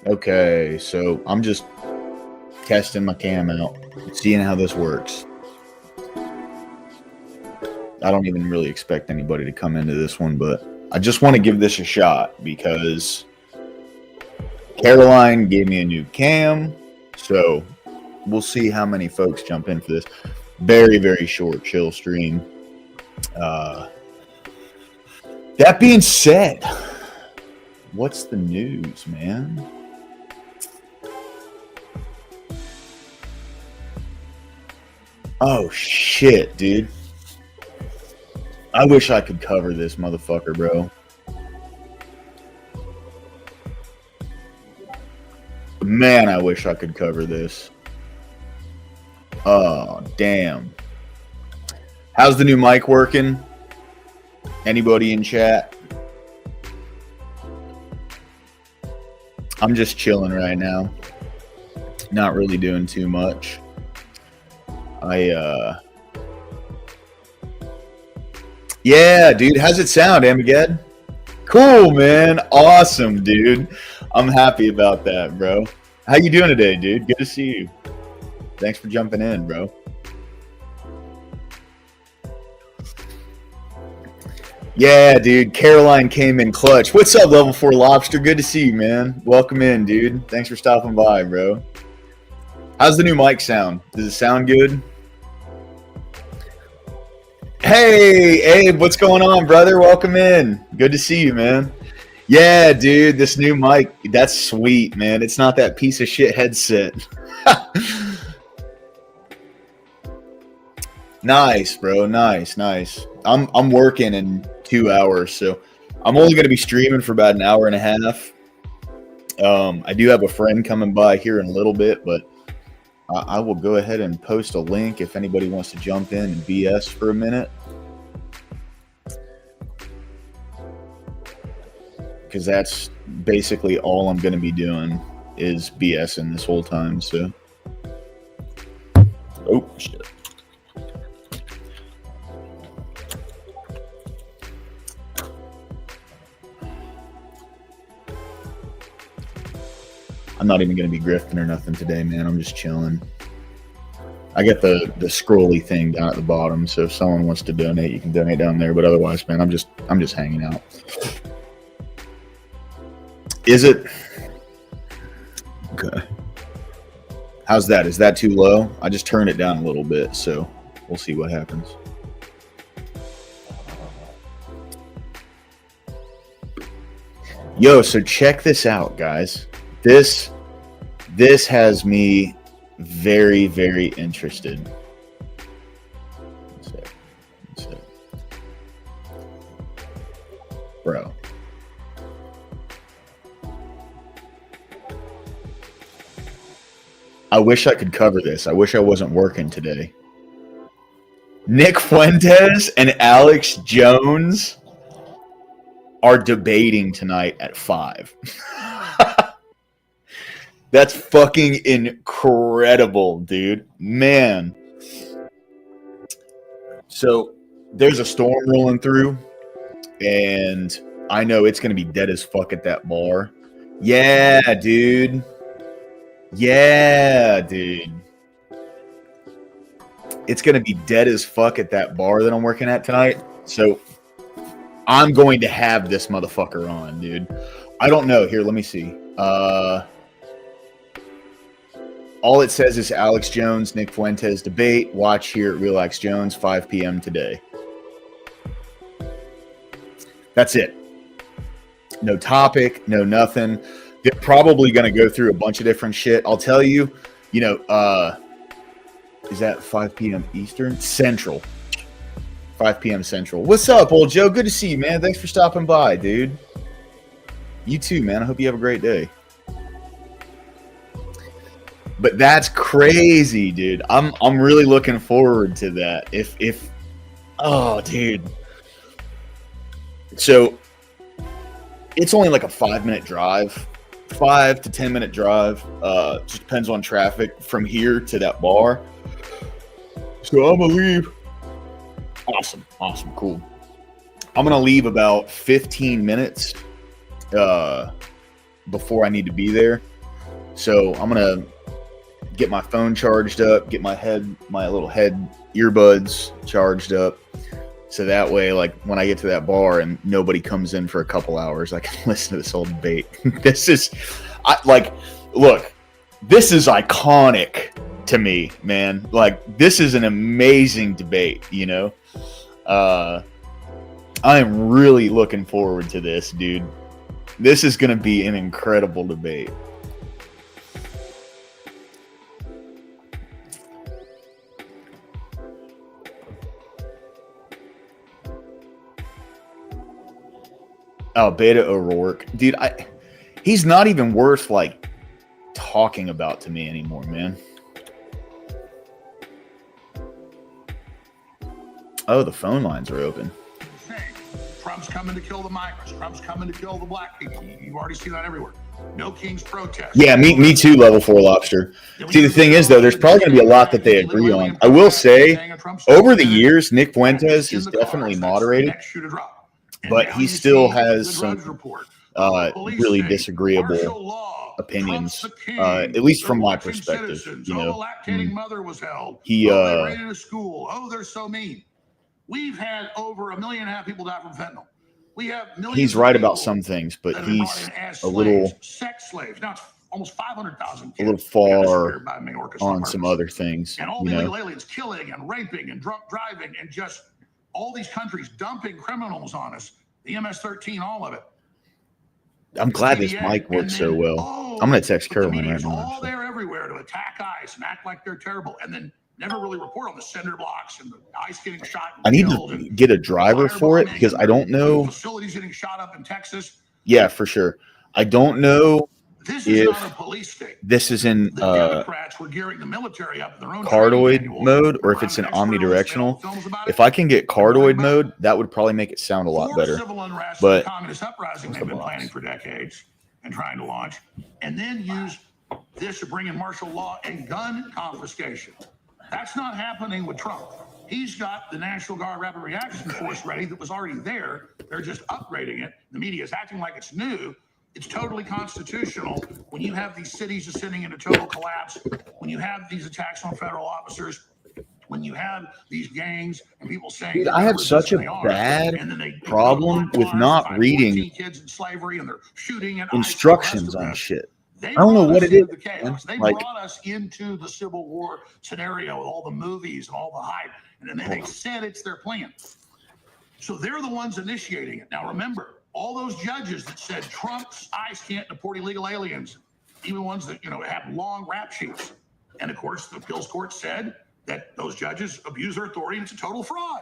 Okay, so I'm just testing my cam out, seeing how this works. I don't even really expect anybody to come into this one, but I just want to give this a shot because Caroline gave me a new cam, so we'll see how many folks jump in for this. Very, very short, chill stream. That being said, what's the news, man? Oh, shit, dude. I wish I could cover this motherfucker, bro. Man, I wish I could cover this. Oh, damn. How's the new mic working? Anybody in chat? I'm just chilling right now. Not really doing too much. Yeah, dude. How's it sound, Amaged? Cool, man. Awesome, dude. I'm happy about that, bro. How you doing today, dude? Good to see you. Thanks for jumping in, bro. Yeah, dude. Caroline came in clutch. What's up, Level 4 Lobster? Good to see you, man. Welcome in, dude. Thanks for stopping by, bro. How's the new mic sound? Does it sound good? Hey, Abe, what's going on, brother? Welcome in. Good to see you, man. Yeah, dude, this new mic, that's sweet, man. It's not that piece of shit headset. Nice, bro. Nice. I'm working in 2 hours, so I'm only going to be streaming for about an hour and a half. I do have a friend coming by here in a little bit, but I will go ahead and post a link if anybody wants to jump in and BS for a minute. Because that's basically all I'm going to be doing is BSing this whole time, so. Oh, shit. I'm not even going to be grifting or nothing today, man. I'm just chilling. I get the scrolly thing down at the bottom, so if someone wants to donate, you can donate down there. But otherwise, man, I'm just hanging out. Is it? Okay. How's that? Is that too low? I just turned it down a little bit, so we'll see what happens. Yo, so check this out, guys. This has me very, very interested. One sec. Bro. I wish I could cover this. I wish I wasn't working today. Nick Fuentes and Alex Jones are debating tonight at 5. That's fucking incredible, dude. Man. So there's a storm rolling through, and I know it's going to be dead as fuck at that bar. Yeah, dude. Yeah, dude. It's going to be dead as fuck at that bar that I'm working at tonight. So I'm going to have this motherfucker on, dude. I don't know. Here, let me see. All it says is Alex Jones, Nick Fuentes debate. Watch here at Real Alex Jones, 5 p.m. today. That's it. No topic, no nothing. They're probably going to go through a bunch of different shit. I'll tell you, is that 5 p.m. Eastern? Central. 5 p.m. Central. What's up, old Joe? Good to see you, man. Thanks for stopping by, dude. You too, man. I hope you have a great day. But that's crazy, dude. I'm really looking forward to that. Oh, dude. So it's only like a 5-minute drive, 5 to 10-minute drive. Just depends on traffic from here to that bar. So I'm gonna leave. Awesome, cool. I'm gonna leave about 15 minutes before I need to be there. So I'm gonna get my phone charged up, get my little head earbuds charged up, so that way, like when I get to that bar and nobody comes in for a couple hours, I can listen to this whole debate. This is, look, this is iconic to me, man. Like, this is an amazing debate, you know. I am really looking forward to this, dude. This is going to be an incredible debate. Oh, Beto O'Rourke. Dude, he's not even worth, like, talking about to me anymore, man. Oh, the phone lines are open. Trump's coming to kill the migrants. Trump's coming to kill the black people. You've already seen that everywhere. No King's protest. Yeah, me too, Level 4 Lobster. See, the thing is, though, there's probably going to be a lot that they agree on. I will say, over the years, Nick Fuentes has definitely moderated, but he still has some really disagreeable opinions, at least from my perspective. You know, the lactating mother was held. He they raided a school. Oh, they're so mean. We've had over 1.5 million people die from fentanyl. We have millions. He's right about some things, but he's a little sex slaves. Now it's almost 500,000. A little far on some other things. And all the illegal aliens killing and raping and drunk driving and just all these countries dumping criminals on us. The MS-13, all of it. I'm glad this mic works so well. I'm going to text Caroline right now. All there everywhere to attack ICE and act like they're terrible, and then never really report on the cinder blocks and the ICE getting shot. I need to get a driver for it because I don't know. Facilities getting shot up in Texas. Yeah, for sure. I don't know this is not a police state. This is in the Democrats were gearing the military up in their own cardioid mode, or if it's in omnidirectional. If I can get cardioid mode, that would probably make it sound a lot better. Civil unrest but communist uprising they've been planning for decades and trying to launch, and then use this to bring in martial law and gun confiscation. That's not happening with Trump. He's got the National Guard Rapid Reaction Force ready that was already there. They're just upgrading it. The media is acting like it's new. It's totally constitutional when you have these cities ascending into total collapse, when you have these attacks on federal officers, when you have these gangs and people saying, dude, I have such a bad problem with not reading kids in slavery and they're shooting at instructions on shit. I don't know what it is. They brought us into the Civil War scenario with all the movies and all the hype, and then they said it's their plan. So they're the ones initiating it. Now remember, all those judges that said Trump's ICE can't deport illegal aliens, even ones that have long rap sheets, and of course the appeals court said that those judges abuse their authority and it's a total fraud.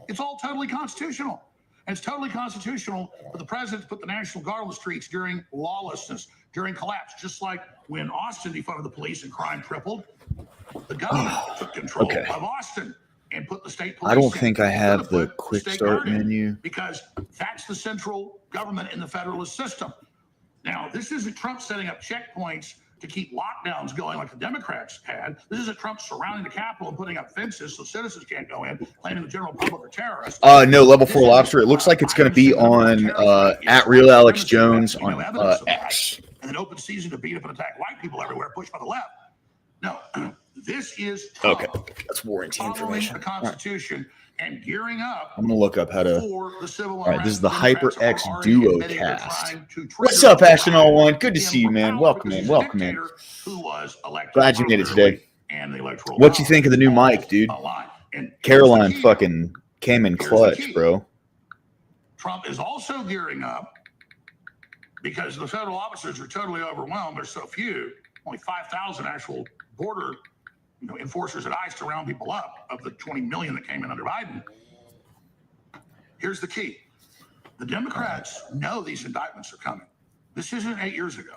It's all totally constitutional. And it's totally constitutional for the president to put the National Guard on the streets during lawlessness, during collapse, just like when Austin defunded the police and crime tripled. The government took control of Austin and put the state police. I don't think I have the quick start menu. Because that's the central government in the federalist system. Now, this isn't Trump setting up checkpoints to keep lockdowns going like the Democrats had. This isn't Trump surrounding the Capitol and putting up fences so citizens can't go in, claiming the general public are terrorists. No, Level 4 Lobster. It looks like it's going to be on at Real Alex Jones on X. And an open season to beat up and attack white people everywhere, pushed by the left. No, this is okay. That's warranty information. The Constitution and gearing up. I'm gonna look up how to. For the civil all right, this is the HyperX Duo Cast. What's up, Astronaut One? Good to see you, man. Welcome in. Welcome in. Glad you made it today. What you think of the new mic, dude? Caroline fucking came in clutch, bro. Trump is also gearing up because the federal officers are totally overwhelmed. There's so few, only 5,000 actual border enforcers at ICE to round people up of the 20 million that came in under Biden. Here's the key. The Democrats know these indictments are coming. This isn't 8 years ago.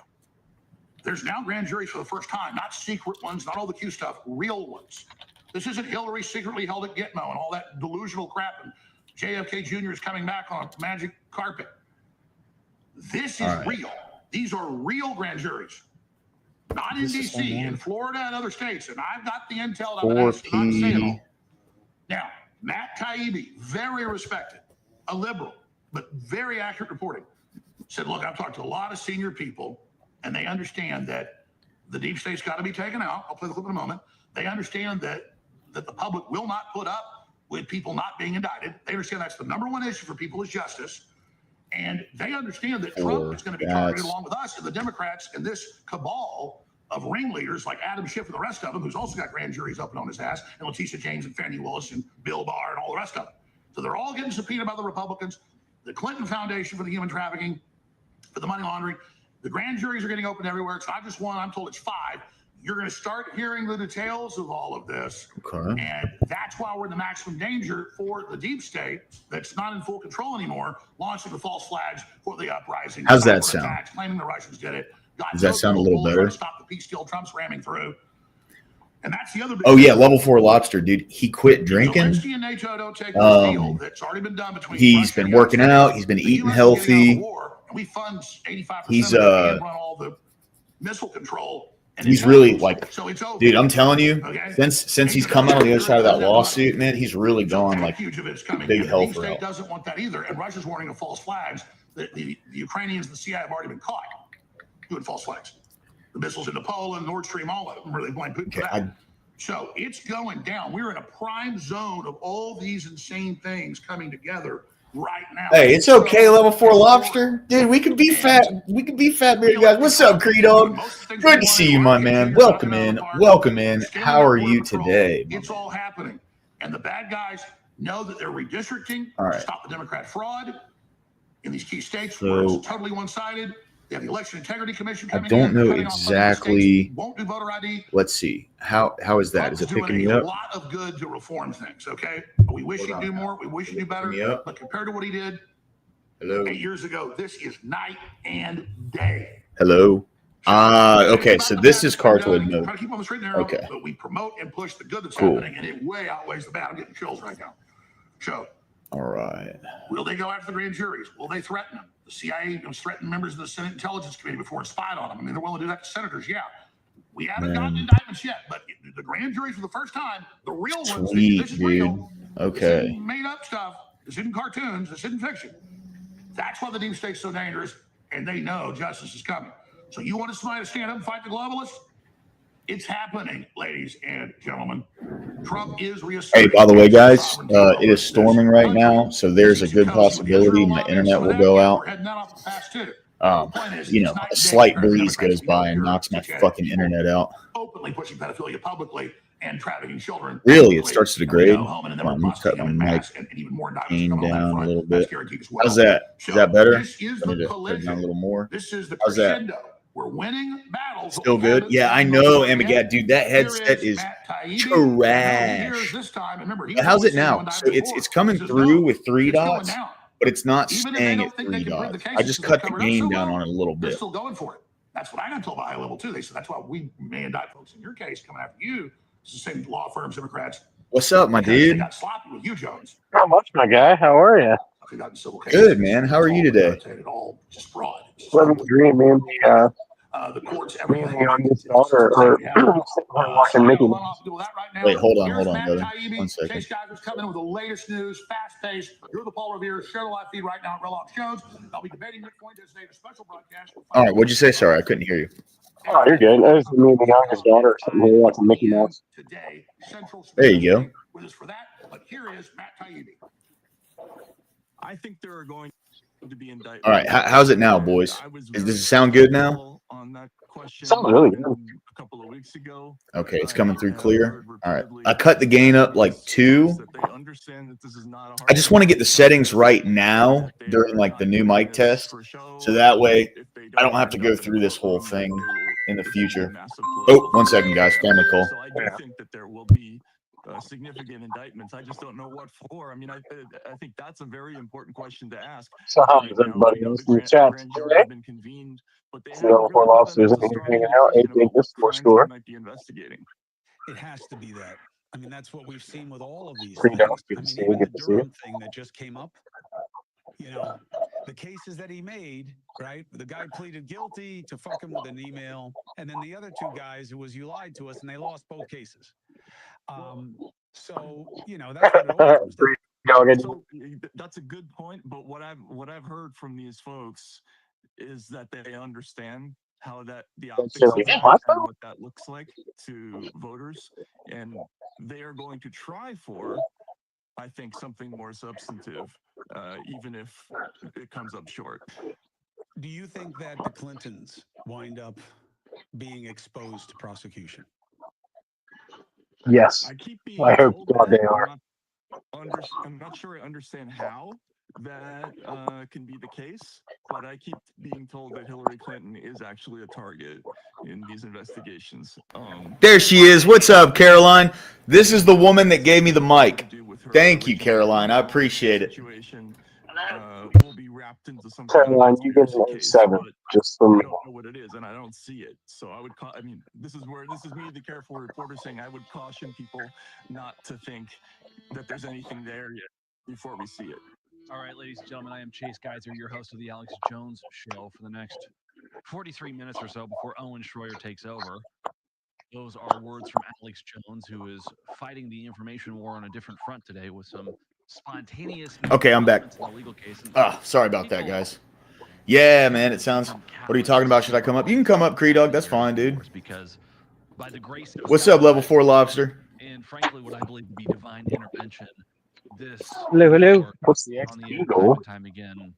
There's now grand juries for the first time, not secret ones, not all the Q stuff, real ones. This isn't Hillary secretly held at Gitmo and all that delusional crap and JFK Jr. is coming back on a magic carpet. This is real. These are real grand juries. Not in D.C., in Florida and other states. And I've got the intel. Now, Matt Taibbi, very respected, a liberal, but very accurate reporting, said, look, I've talked to a lot of senior people, and they understand that the deep state's got to be taken out. I'll play the clip in a moment. They understand that the public will not put up with people not being indicted. They understand that's the number one issue for people is justice. And they understand that Trump is going to be targeted along with us and the Democrats and this cabal of ringleaders like Adam Schiff and the rest of them, who's also got grand juries open on his ass, and Letitia James and Fannie Willis and Bill Barr and all the rest of them. So they're all getting subpoenaed by the Republicans. The Clinton Foundation for the human trafficking, for the money laundering. The grand juries are getting open everywhere. It's not just one. I'm told it's 5. You're going to start hearing the details of all of this. Okay. And that's why we're in the maximum danger for the deep state that's not in full control anymore, launching the false flags for the uprising. How's that sound? Attacks, claiming the Russians did it. Does that sound a little better? Stop the peace deal Trump's ramming through. And that's the other big Oh, yeah. Level 4 lobster, dude. He quit drinking. Zelensky and NATO don't take this deal that's already been done between He's Russia been and working the out. He's been the eating US healthy. getting out of the war, and we fund 85% He's, of it and run all the missile control. And He's it really goes. like, So it's over. dude, I'm telling you, Okay. since he's come out on the other side of that lawsuit, man, he's really gone like huge of it's coming. big The health deep state route. doesn't want that either, and Russia's warning of false flags. The Ukrainians and the CIA have already been caught doing false flags. The missiles into Poland, Nord Stream, all of them really blame Putin for that. So it's going down. We're in a prime zone of all these insane things coming together right now. Hey, it's okay, level 4 lobster. Dude, we could be fat. We could be fat bearded guys. What's up, Credo? Good to see you, my man. Welcome in. Welcome in. How are you today? It's all happening. And the bad guys know that they're redistricting to stop the Democrat fraud in these key states where it's totally one-sided. They have the Election Integrity Commission coming in. I don't know exactly. Won't do voter ID. Let's see. How is that? Is it picking me up? A lot of good to reform things, okay? We wish he'd do more. We wish he'd do better. But compared to what he did 8 years ago, this is night and day. Hello. Okay, so this is cartoid mode. Try to keep on the straight and narrow, Okay. but we promote and push the good that's happening, and it way outweighs the bad. I'm getting chills right now. So, all right. Will they go after the grand juries? Will they threaten them? The CIA has threatened members of the Senate Intelligence Committee before and spied on them. I mean, they're willing to do that to senators. Yeah. We haven't gotten indictments yet, but the grand juries for the first time, the real ones, this is real. Okay. This isn't made up stuff. This isn't cartoons. This isn't fiction. That's why the deep state's so dangerous, and they know justice is coming. So you want somebody to stand up and fight the globalists? It's happening, ladies and gentlemen. Trump is reasserting. Hey, by the way, guys, it is storming right now, so there's a good possibility my internet will go out. You know, a slight breeze goes by and knocks my fucking internet out. Openly pushing pedophilia publicly and trafficking children. Really, it starts to degrade. Come on, let me cut my mic gain down a little bit. How's that? Is that better? I need to cut it down a little more. This is the How's that? crescendo. We're winning battles. Still good? Yeah, I know, Amigat, dude. That headset is trash. How's it now? So it's coming through with 3 dots, but it's not staying at 3 dots. I just cut the gain down on it a little They're bit. still going for it. That's what I got told by high level too. They said that's why we may indict folks in your case coming after you. It's the same law firms, Democrats. What's up, my They dude? got sloppy with you, Jones. Not much, my guy. How are you? They got in civil cases. Good, man. How are you today? All just fraud. Living the dream, man. The courts, Me everything. on this daughter or watching Mickey. Wait, hold on, brother. 1 second. Chase Geiger's coming with the latest news, fast paced. You're the Paul Revere. Share the live feed right now at Relox Jones. I'll be debating Bitcoin today, a special broadcast. All right, what'd you say? Sorry, I couldn't hear you. Oh, you're good. That was me and the youngest daughter sitting here watching Mickey Mouse. Today, Central There you go. with us for that. But here is Matt Taibbi. I think there are going to be indictments. All right, how's it now, boys? Does it sound good now? On that question, Sounds really good. a couple of weeks ago. Okay, it's coming through clear. All right, I cut the gain up like 2. That they understand that this is not a I just want to get the settings right now during like the new mic test, so that way I don't have to go through this whole thing in the future. Oh, 1 second, guys. Family call. So I do think that there will be significant indictments. I just don't know what for. I mean, I think that's a very important question to ask. So how is everybody else in the chat? Have been convened, but they So four lobsters in here hanging out. They think this score. might be investigating. It has to be that. I mean, that's what we've seen with all of these Pretty things. dope. Good I to mean, see you. even Good the to see you. Durham thing that just came up, you know, the cases that he made, right? The guy pleaded guilty to fucking with an email, and then the other 2 guys, it was you lied to us, and they lost both cases. So, you know, that's what it all comes down to. So that's a good point, but what I've heard from these folks is that they understand how that the That's optics of really that what? and what that looks like to voters, and they are going to try for, I think, something more substantive, even if it comes up short. Do you think that the Clintons wind up being exposed to prosecution? Yes. I keep being I hope told God that. they are. I'm not sure I understand how that can be the case, but I keep being told that Hillary Clinton is actually a target in these investigations. There she is. What's up, Caroline? This is the woman that gave me the mic. Thank you, Caroline. I appreciate it. Situation will be wrapped into some kind of Caroline, you get conspiracy an case, A7 but just I from don't know what it is, and I don't see it. So I would call. I mean, this is me, the careful reporter, saying I would caution people not to think that there's anything there yet before we see it. All right, ladies and gentlemen, I am Chase Geiser, your host of the Alex Jones Show for the next 43 minutes or so before Owen Schroyer takes over. Those are words from Alex Jones, who is fighting the information war on a different front today with some spontaneous. Okay, I'm back. In the legal case. Sorry about that, guys. Yeah, man, it sounds. What are you talking about? Should I come up? You can come up, Cree Dog. That's fine, dude. Because by the grace of What's up, Level 4 Lobster? and frankly, what I believe to be divine intervention, this Hello. What's the on the eagle? time again,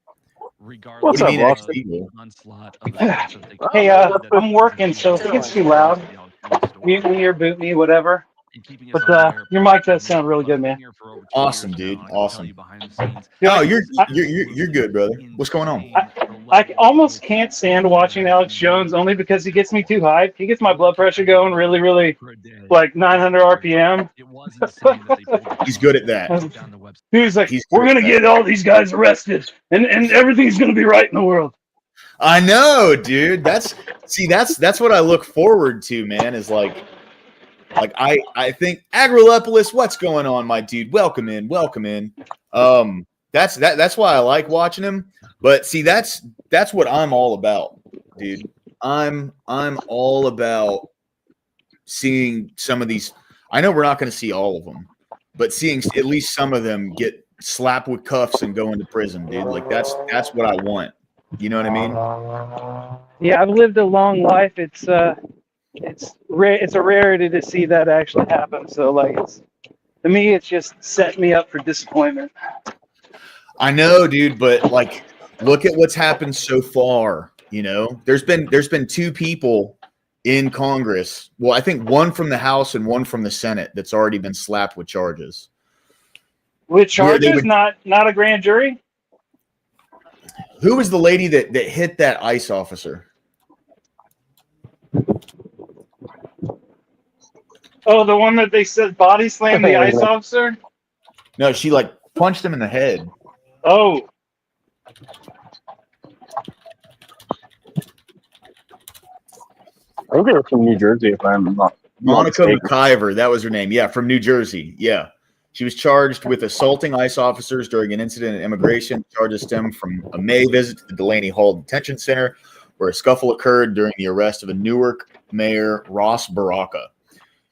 regardless What's What up, do you mean, Lobster? ex-eagle? onslaught of attacks that they- Hey, I'm working, so if it gets too loud, mute me or boot me, whatever. and keeping us But aware. your mic does sound really good, man. Here for over 2 Awesome, years now, dude. and I can tell Awesome. you behind the scenes, Oh, Yeah, you're good, brother. What's going on? I almost can't stand watching Alex Jones only because he gets me too hyped. He gets my blood pressure going really, really for a day. like 900 RPM. It was insane that they pulled the He's good at plug, that. shut down the website. He's like, He's we're good gonna at that. get all these guys arrested, and everything's gonna be right in the world. I know, dude. That's what I look forward to, man. Is like I think Agrilepolis, what's going on, my dude? Welcome in. That's why I like watching him. But see, that's what I'm all about, dude. I'm all about seeing some of these. I know we're not going to see all of them, but seeing at least some of them get slapped with cuffs and go into prison, dude. Like that's what I want. You know what I mean? Yeah, I've lived a long life. It's rare. It's a rarity to see that actually happen. So like, to me, it's just setting me up for disappointment. I know, dude, but like, look at what's happened so far. You know, there's been 2 people in Congress. Well, I think one from the House and one from the Senate that's already been slapped with charges. With charges, would- not a grand jury. Who was the lady that hit that ICE officer? Oh, the one that they said body slammed the ICE officer. No, she like punched him in the head. Oh, I think they were from New Jersey, if I'm not Monica mistaken. McIver, that was her name. Yeah, from New Jersey. Yeah. She was charged with assaulting ICE officers during an incident at immigration. Charges stem from a May visit to the Delaney Hall Detention Center, where a scuffle occurred during the arrest of a Newark mayor, Ross Baraka.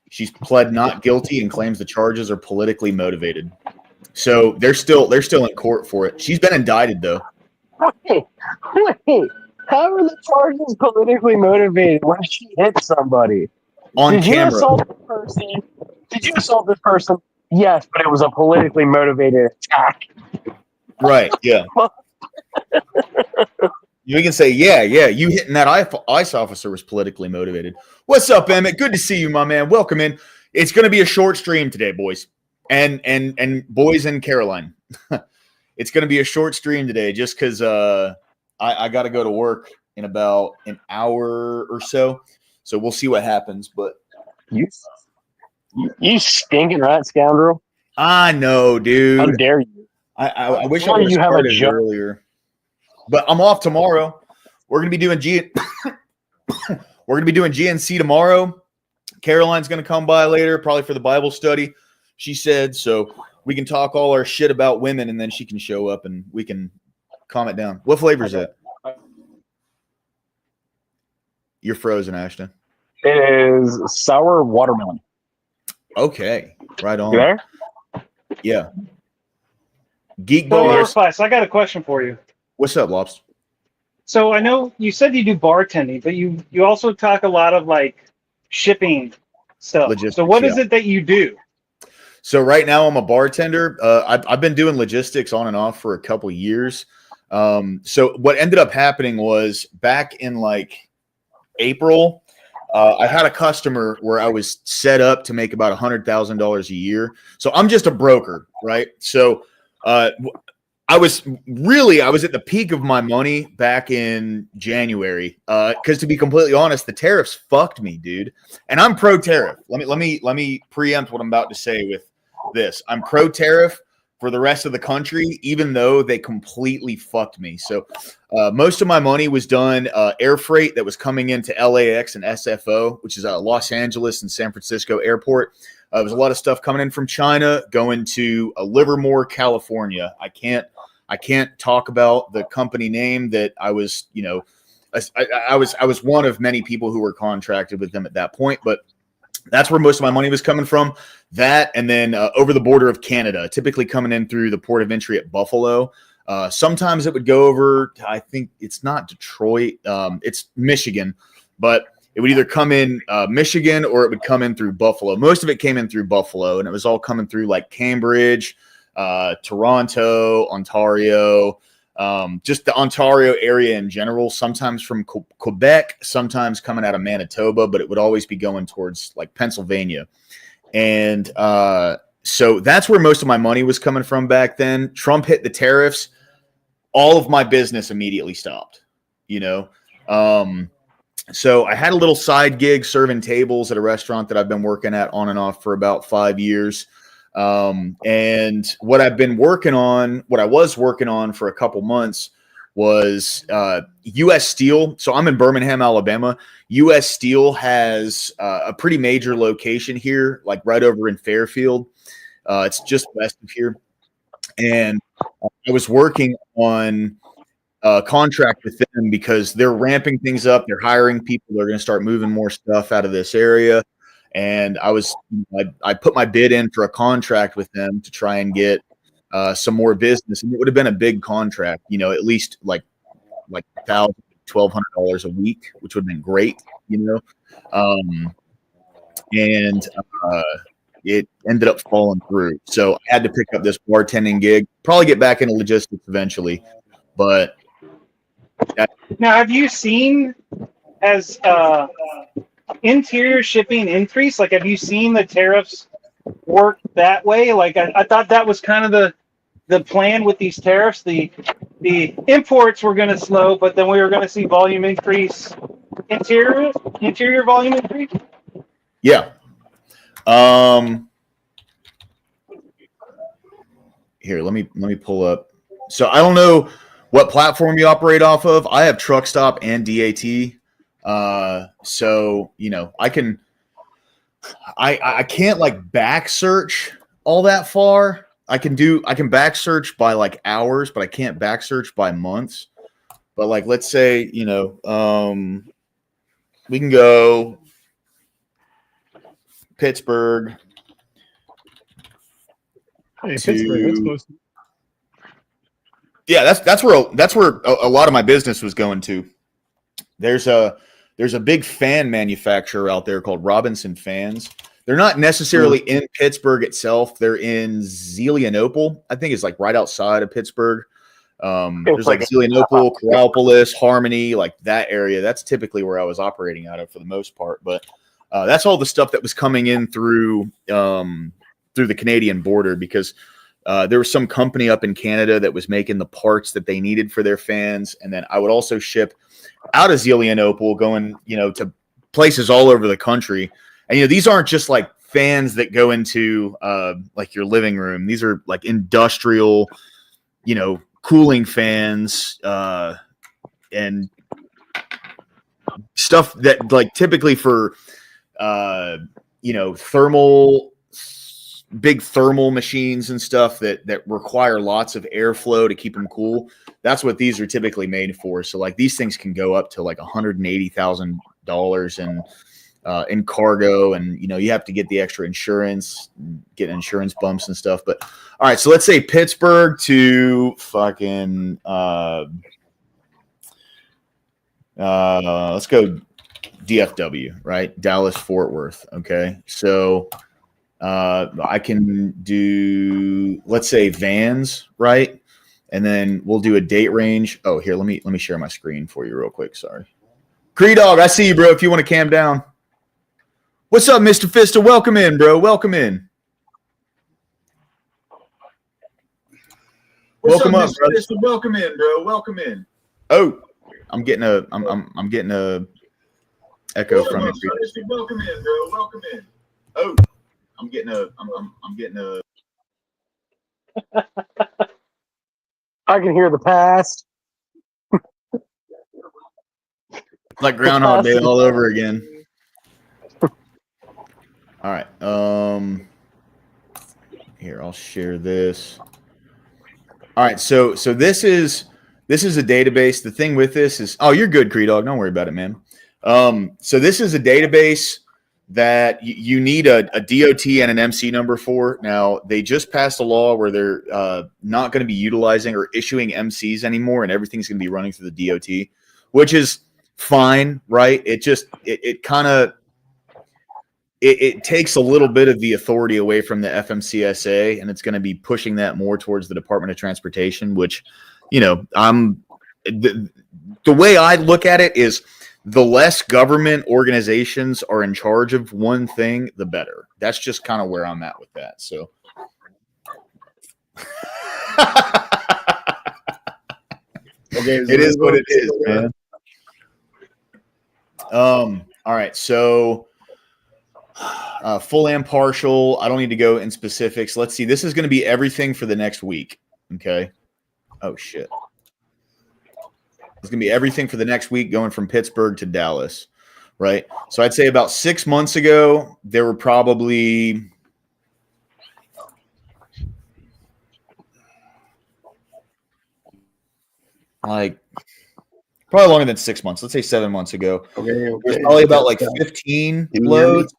She's pled not guilty and claims the charges are politically motivated. So they're still in court for it. She's been indicted though. Wait, how are the charges politically motivated when she hit somebody? On Did you camera. assault this person? Did you assault this person? Yes, but it was a politically motivated attack. Right, yeah. You can say, yeah, you hitting that ICE officer was politically motivated. What's up, Emmett? Good to see you, my man. Welcome in. It's going to be a short stream today, boys. And boys in Caroline. It's going to be a short stream today just because I got to go to work in about an hour or so. So we'll see what happens. But You stinking rat scoundrel! I know, dude. How dare you? I wish Why I would you have have a started job? earlier. But I'm off tomorrow. We're gonna be doing GNC tomorrow. Caroline's gonna come by later, probably for the Bible study. She said so. We can talk all our shit about women, and then she can show up and we can calm it down. What flavor is that? You're frozen, Ashton. It is sour watermelon. Okay, right on. You there? Yeah. Geek so bars. Spice, I got a question for you. What's up, Lobster? So I know you said you do bartending, but you also talk a lot of like shipping stuff. Logistics, So what is yeah. it that you do? So right now I'm a bartender. I've been doing logistics on and off for a couple years. So what ended up happening was back in like April, I had a customer where I was set up to make about $100,000 a year. So I'm just a broker, right? So I was at the peak of my money back in January. Because to be completely honest, the tariffs fucked me, dude. And I'm pro tariff. Let me preempt what I'm about to say with this. I'm pro tariff for the rest of the country, even though they completely fucked me. So most of my money was done air freight that was coming into LAX and SFO, which is Los Angeles and San Francisco airport. There was a lot of stuff coming in from China going to Livermore, California. I can't talk about the company name that I was, you know, I was one of many people who were contracted with them at that point, but that's where most of my money was coming from. That and then over the border of Canada, typically coming in through the port of entry at Buffalo. Sometimes it would go over, I think it's not Detroit, it's Michigan, but it would either come in Michigan or it would come in through Buffalo. Most of it came in through Buffalo, and it was all coming through like Cambridge, Toronto, Ontario, just the Ontario area in general, sometimes from Quebec, sometimes coming out of Manitoba, but it would always be going towards like Pennsylvania. And so that's where most of my money was coming from back then. Trump hit the tariffs. All of my business immediately stopped, you know? So I had a little side gig serving tables at a restaurant that I've been working at on and off for about 5 years. And what I was working on for a couple months was U.S. Steel. So I'm in Birmingham, Alabama. U.S. Steel has a pretty major location here, like right over in Fairfield. It's just west of here. And I was working on a contract with them because they're ramping things up. They're hiring people. They're going to start moving more stuff out of this area. And I put my bid in for a contract with them to try and get some more business. And it would have been a big contract, you know, at least like $1,000, $1,200 a week, which would have been great, you know. It ended up falling through. So I had to pick up this bartending gig, probably get back into logistics eventually. But Now, have you seen as interior shipping increase? Like, have you seen the tariffs work that way? Like, I thought that was kind of the plan with these tariffs. The imports were going to slow, but then we were going to see volume increase. Interior volume increase. yeah. Here, let me pull up. So I don't know what platform you operate off of. I have Truckstop and DAT. So, you know, I can't like back search all that far. I can back search by like hours, but I can't back search by months. But like, let's say, you know, we can go Pittsburgh. Hey, Pittsburgh, that's close. Yeah, that's where a lot of my business was going to. There's a big fan manufacturer out there called Robinson Fans. They're not necessarily in Pittsburgh itself. They're in Zelienople. I think it's like right outside of Pittsburgh. There's like Zelienople, Coriopolis, Harmony, like that area. That's typically where I was operating out of for the most part. But that's all the stuff that was coming in through the Canadian border, because there was some company up in Canada that was making the parts that they needed for their fans. And then I would also ship out of Zelienople, going, you know, to places all over the country. And, you know, these aren't just like fans that go into like your living room. These are like industrial, you know, cooling fans and stuff that like typically for, you know, big thermal machines and stuff that require lots of airflow to keep them cool. That's what these are typically made for. So like these things can go up to like $180,000 in cargo, and you know, you have to get the extra insurance, get insurance bumps and stuff. But all right, so let's say Pittsburgh to fucking let's go DFW, right? Dallas Fort Worth. Okay, so I can do, let's say, vans, right? And then we'll do a date range. Oh, here, let me share my screen for you real quick. Sorry, Cree Dog, I see you, bro. If you want to cam down. What's up, Mr. Fista? Welcome in, bro. Welcome in. Welcome up, brother. Welcome in, bro. Welcome in. Oh, I'm getting a echo from you. Welcome in, bro. Welcome in. Oh, I'm getting a I can hear the past. like Groundhog Day all over again. All right. Here, I'll share this. All right, so this is a database. The thing with this is, oh, you're good, Cree Dog. Don't worry about it, man. So this is a database that you need a DOT and an MC number for. Now, they just passed a law where they're not going to be utilizing or issuing MCs anymore, and everything's going to be running through the DOT, which is fine, right? It kind of it takes a little bit of the authority away from the FMCSA, and it's going to be pushing that more towards the Department of Transportation, which, the way I look at it is the less government organizations are in charge of one thing, the better. That's just kind of where I'm at with that. So okay, it is what it is, man. All right, so full and partial. I don't need to go in specifics. Let's see. This is going to be everything for the next week. Okay. Oh, shit. It's going to be everything for the next week going from Pittsburgh to Dallas, right? So I'd say about 6 months ago, there were probably probably longer than 6 months. Let's say 7 months ago. Okay. There's probably about 15 loads.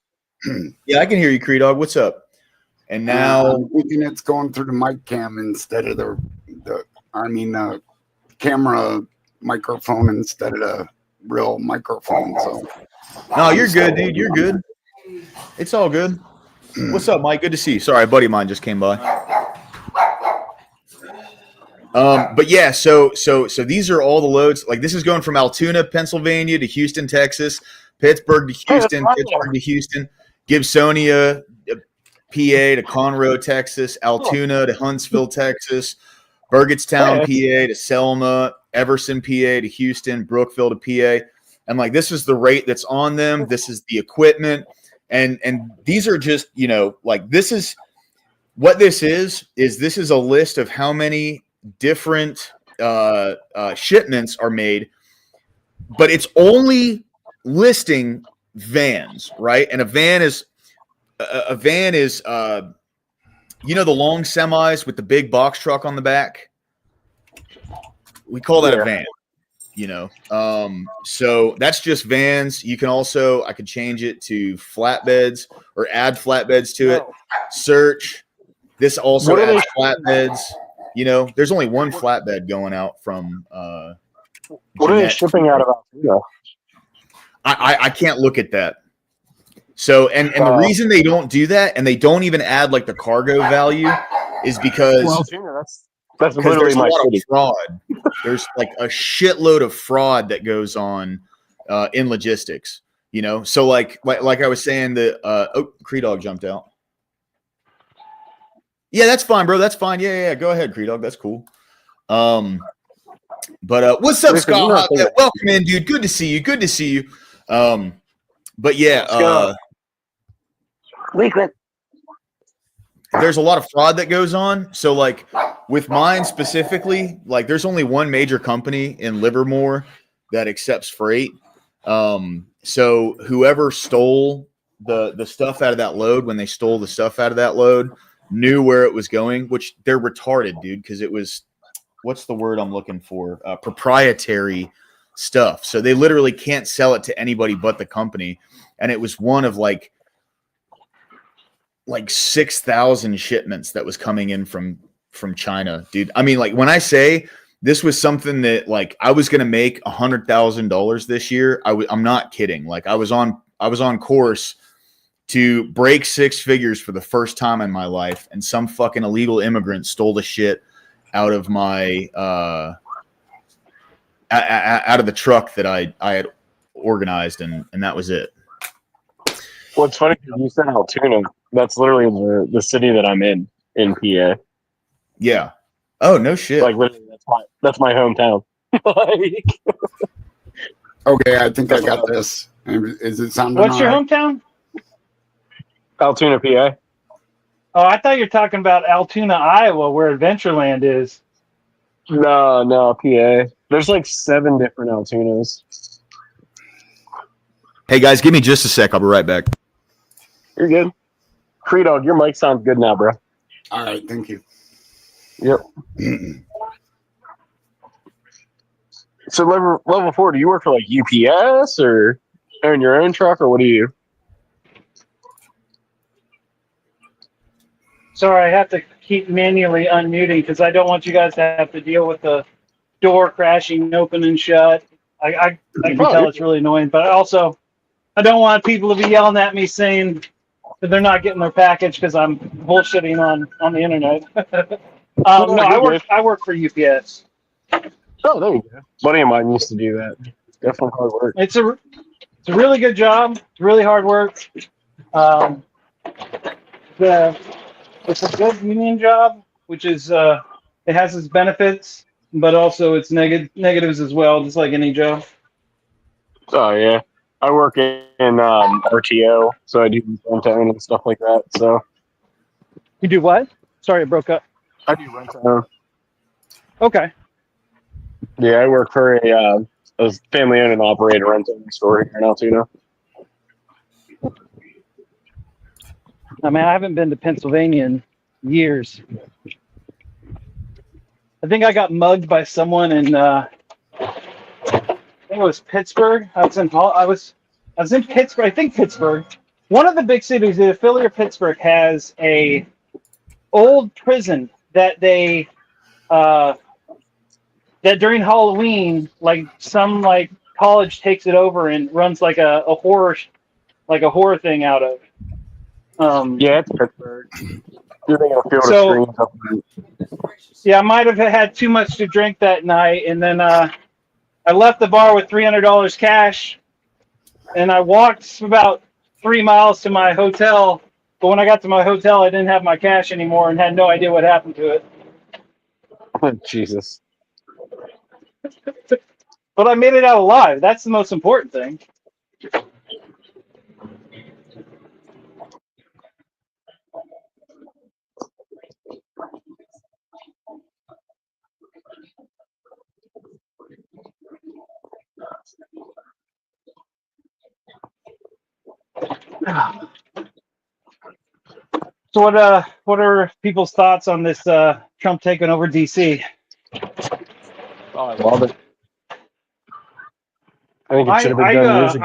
Yeah, I can hear you, Cree Dog. What's up? And now I'm thinking it's going through the mic cam instead of the camera microphone instead of the real microphone. So no, you're good, dude. You're good. It's all good. What's up, Mike? Good to see you. Sorry, a buddy of mine just came by. But yeah, so these are all the loads. Like this is going from Altoona, Pennsylvania to Houston, Texas, Pittsburgh to Houston, Pittsburgh to Houston, Gibsonia, PA to Conroe, Texas, Altoona to Huntsville, Texas, Burgettstown, PA to Selma, Everson, PA to Houston, Brookville to PA. And like this is the rate that's on them. This is the equipment. And these are just, like this is what this is a list of how many different shipments are made, but it's only listing vans, right? And a van is the long semis with the big box truck on the back. We call that a van, so that's just vans. You can also, I could change it to flatbeds or add flatbeds to it. Search. This also adds flatbeds. There's only one flatbed going out from what are they shipping out of Altoona? I can't look at that. So and the reason they don't do that and they don't even add like the cargo value is because Altoona, that's literally my lot city. of fraud. There's like a shitload of fraud that goes on in logistics. So like I was saying, Cree Dog jumped out. Yeah, that's fine, bro. That's fine. Yeah. Go ahead, Cree Dog. That's cool. But what's up, Scott? Welcome in, dude. Good to see you. But yeah, there's a lot of fraud that goes on. So like with mine specifically, like there's only one major company in Livermore that accepts freight. So whoever stole the stuff out of that load, when they stole the stuff out of that load, knew where it was going, which they're retarded, dude, because it was, what's the word I'm looking for? Proprietary stuff. So they literally can't sell it to anybody but the company. And it was one of like 6,000 shipments that was coming in from China, dude. I mean, like when I say this was something that like I was going to make $100,000 this year. I'm not kidding. Like I was on course to break six figures for the first time in my life, and some fucking illegal immigrant stole the shit out of my out of the truck that I had organized, and that was it. What's funny is you said Altoona. That's literally the city that I'm in PA. Yeah. Oh no shit. Like literally, that's my hometown. Like, Okay, I think I got this. Is it sounding What's your all right? hometown? Altoona, PA. Oh, I thought you were talking about Altoona, Iowa, where Adventureland is. No, PA. There's like 7 different Altoonas. Hey guys, give me just a sec. I'll be right back. You're good. Free Dog, your mic sounds good now, bro. All right, thank you. Yep. So level 4, do you work for like UPS or own your own truck, or what do you? Sorry, I have to keep manually unmuting because I don't want you guys to have to deal with the door crashing open and shut. I can tell it's really annoying, but also I don't want people to be yelling at me saying that they're not getting their package because I'm bullshitting on the internet. No, I work for UPS. Oh, there you go. Buddy of mine used to do that. Definitely hard work. It's a really good job. It's really hard work. It's a good union job, which is it has its benefits, but also its negatives as well, just like any job. Oh yeah, I work in RTO, so I do rent to own and stuff like that. So You do what? Sorry, it broke up. I do rent to own. Okay. Yeah, I work for a family-owned and operated rental store here in Altoona. I mean, I haven't been to Pennsylvania in years. I think I got mugged by someone in I think it was Pittsburgh. I was in Pittsburgh. I think Pittsburgh. One of the big cities, the affiliate of Pittsburgh, has a old prison that they that during Halloween, like some like college takes it over and runs like a horror thing out of. Yeah, it's Pittsburgh. You're thinking of Field So- of Streams. Yeah, I might have had too much to drink that night, and then I left the bar with $300 cash, and I walked about 3 miles to my hotel. But when I got to my hotel, I didn't have my cash anymore and had no idea what happened to it. Jesus. But I made it out alive. That's the most important thing. So what are people's thoughts on this Trump taking over DC? Oh, I love it. I think it should have been done years ago.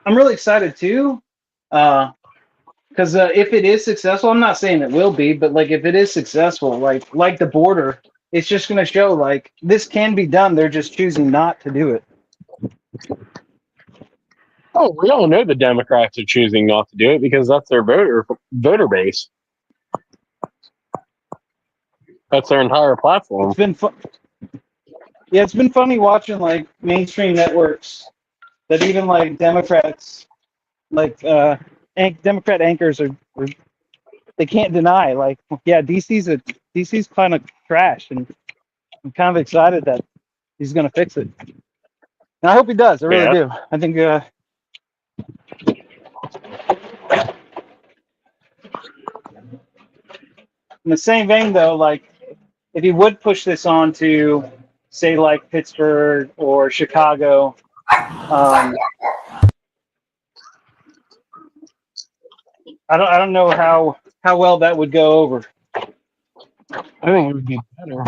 I'm really excited too, because if it is successful, I'm not saying it will be, but like if it is successful, like the border, it's just going to show like this can be done. They're just choosing not to do it. Oh, we all know the Democrats are choosing not to do it because that's their voter base. That's their entire platform. It's been fun. Yeah, it's been funny watching like mainstream networks that even like Democrats, like Democrat anchors are they can't deny like, yeah, DC's kind of trash, and I'm kind of excited that he's gonna fix it, and I hope he does. I really do. I think. In the same vein, though, like if he would push this on to, say, like Pittsburgh or Chicago, I don't know how well that would go over. I think it would be better.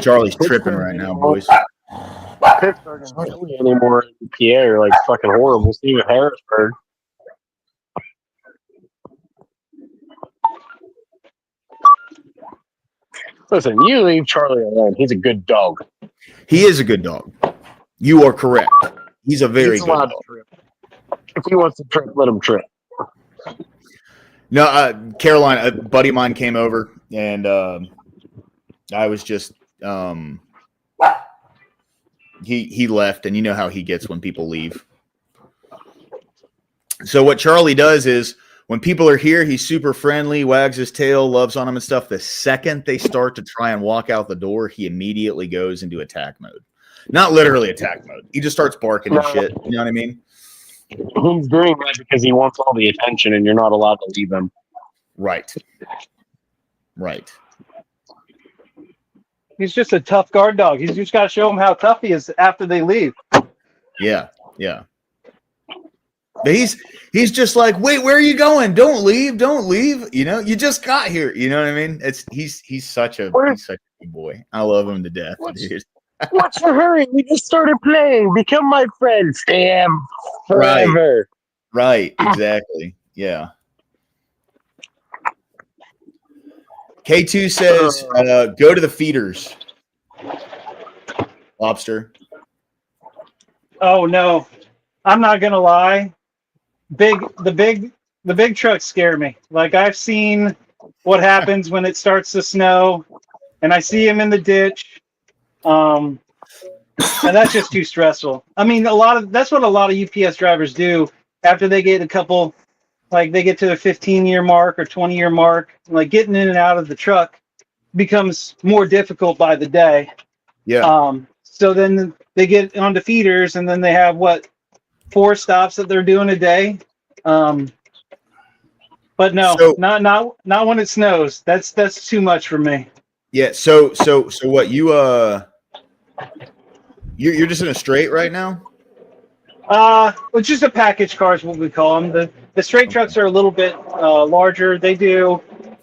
Charlie's tripping right now, boys. Pittsburgh and Philly anymore in PA are like fucking horrible. Same with Harrisburg. Listen, you leave Charlie alone. He's a good dog. He is a good dog. You are correct. He's a very He's good allowed dog. to trip. If he wants to trip, let him trip. No, Caroline, a buddy of mine came over, and I was just he left, and you know how he gets when people leave. So what Charlie does is when people are here, he's super friendly, wags his tail, loves on them and stuff. The second they start to try and walk out the door, he immediately goes into attack mode. Not literally attack mode. He just starts barking and shit. You know what I mean? He's doing that because he wants all the attention, and you're not allowed to leave him. Right. Right. He's just a tough guard dog. He's just got to show them how tough he is after they leave. Yeah. Yeah. But he's just like, wait, where are you going? Don't leave. Don't leave. You know, you just got here. You know what I mean? He's such a good boy. I love him to death, dude. What's the hurry? We just started playing. Become my friend, Stam. Forever. Right. Exactly. Yeah. K2 says, go to the feeders. Lobster. Oh no, I'm not gonna lie. The big trucks scare me. Like, I've seen what happens when it starts to snow, and I see them in the ditch. And that's just too stressful. I mean, that's what a lot of UPS drivers do after they get a couple, like they get to the 15-year mark or 20-year mark, like getting in and out of the truck becomes more difficult by the day. Yeah. So then they get onto feeders, and then they have 4 stops that they're doing a day. But no, not when it snows. That's too much for me. Yeah. So what you're just in a straight right now? It's just a package car is what we call them. The straight trucks are a little bit larger. They do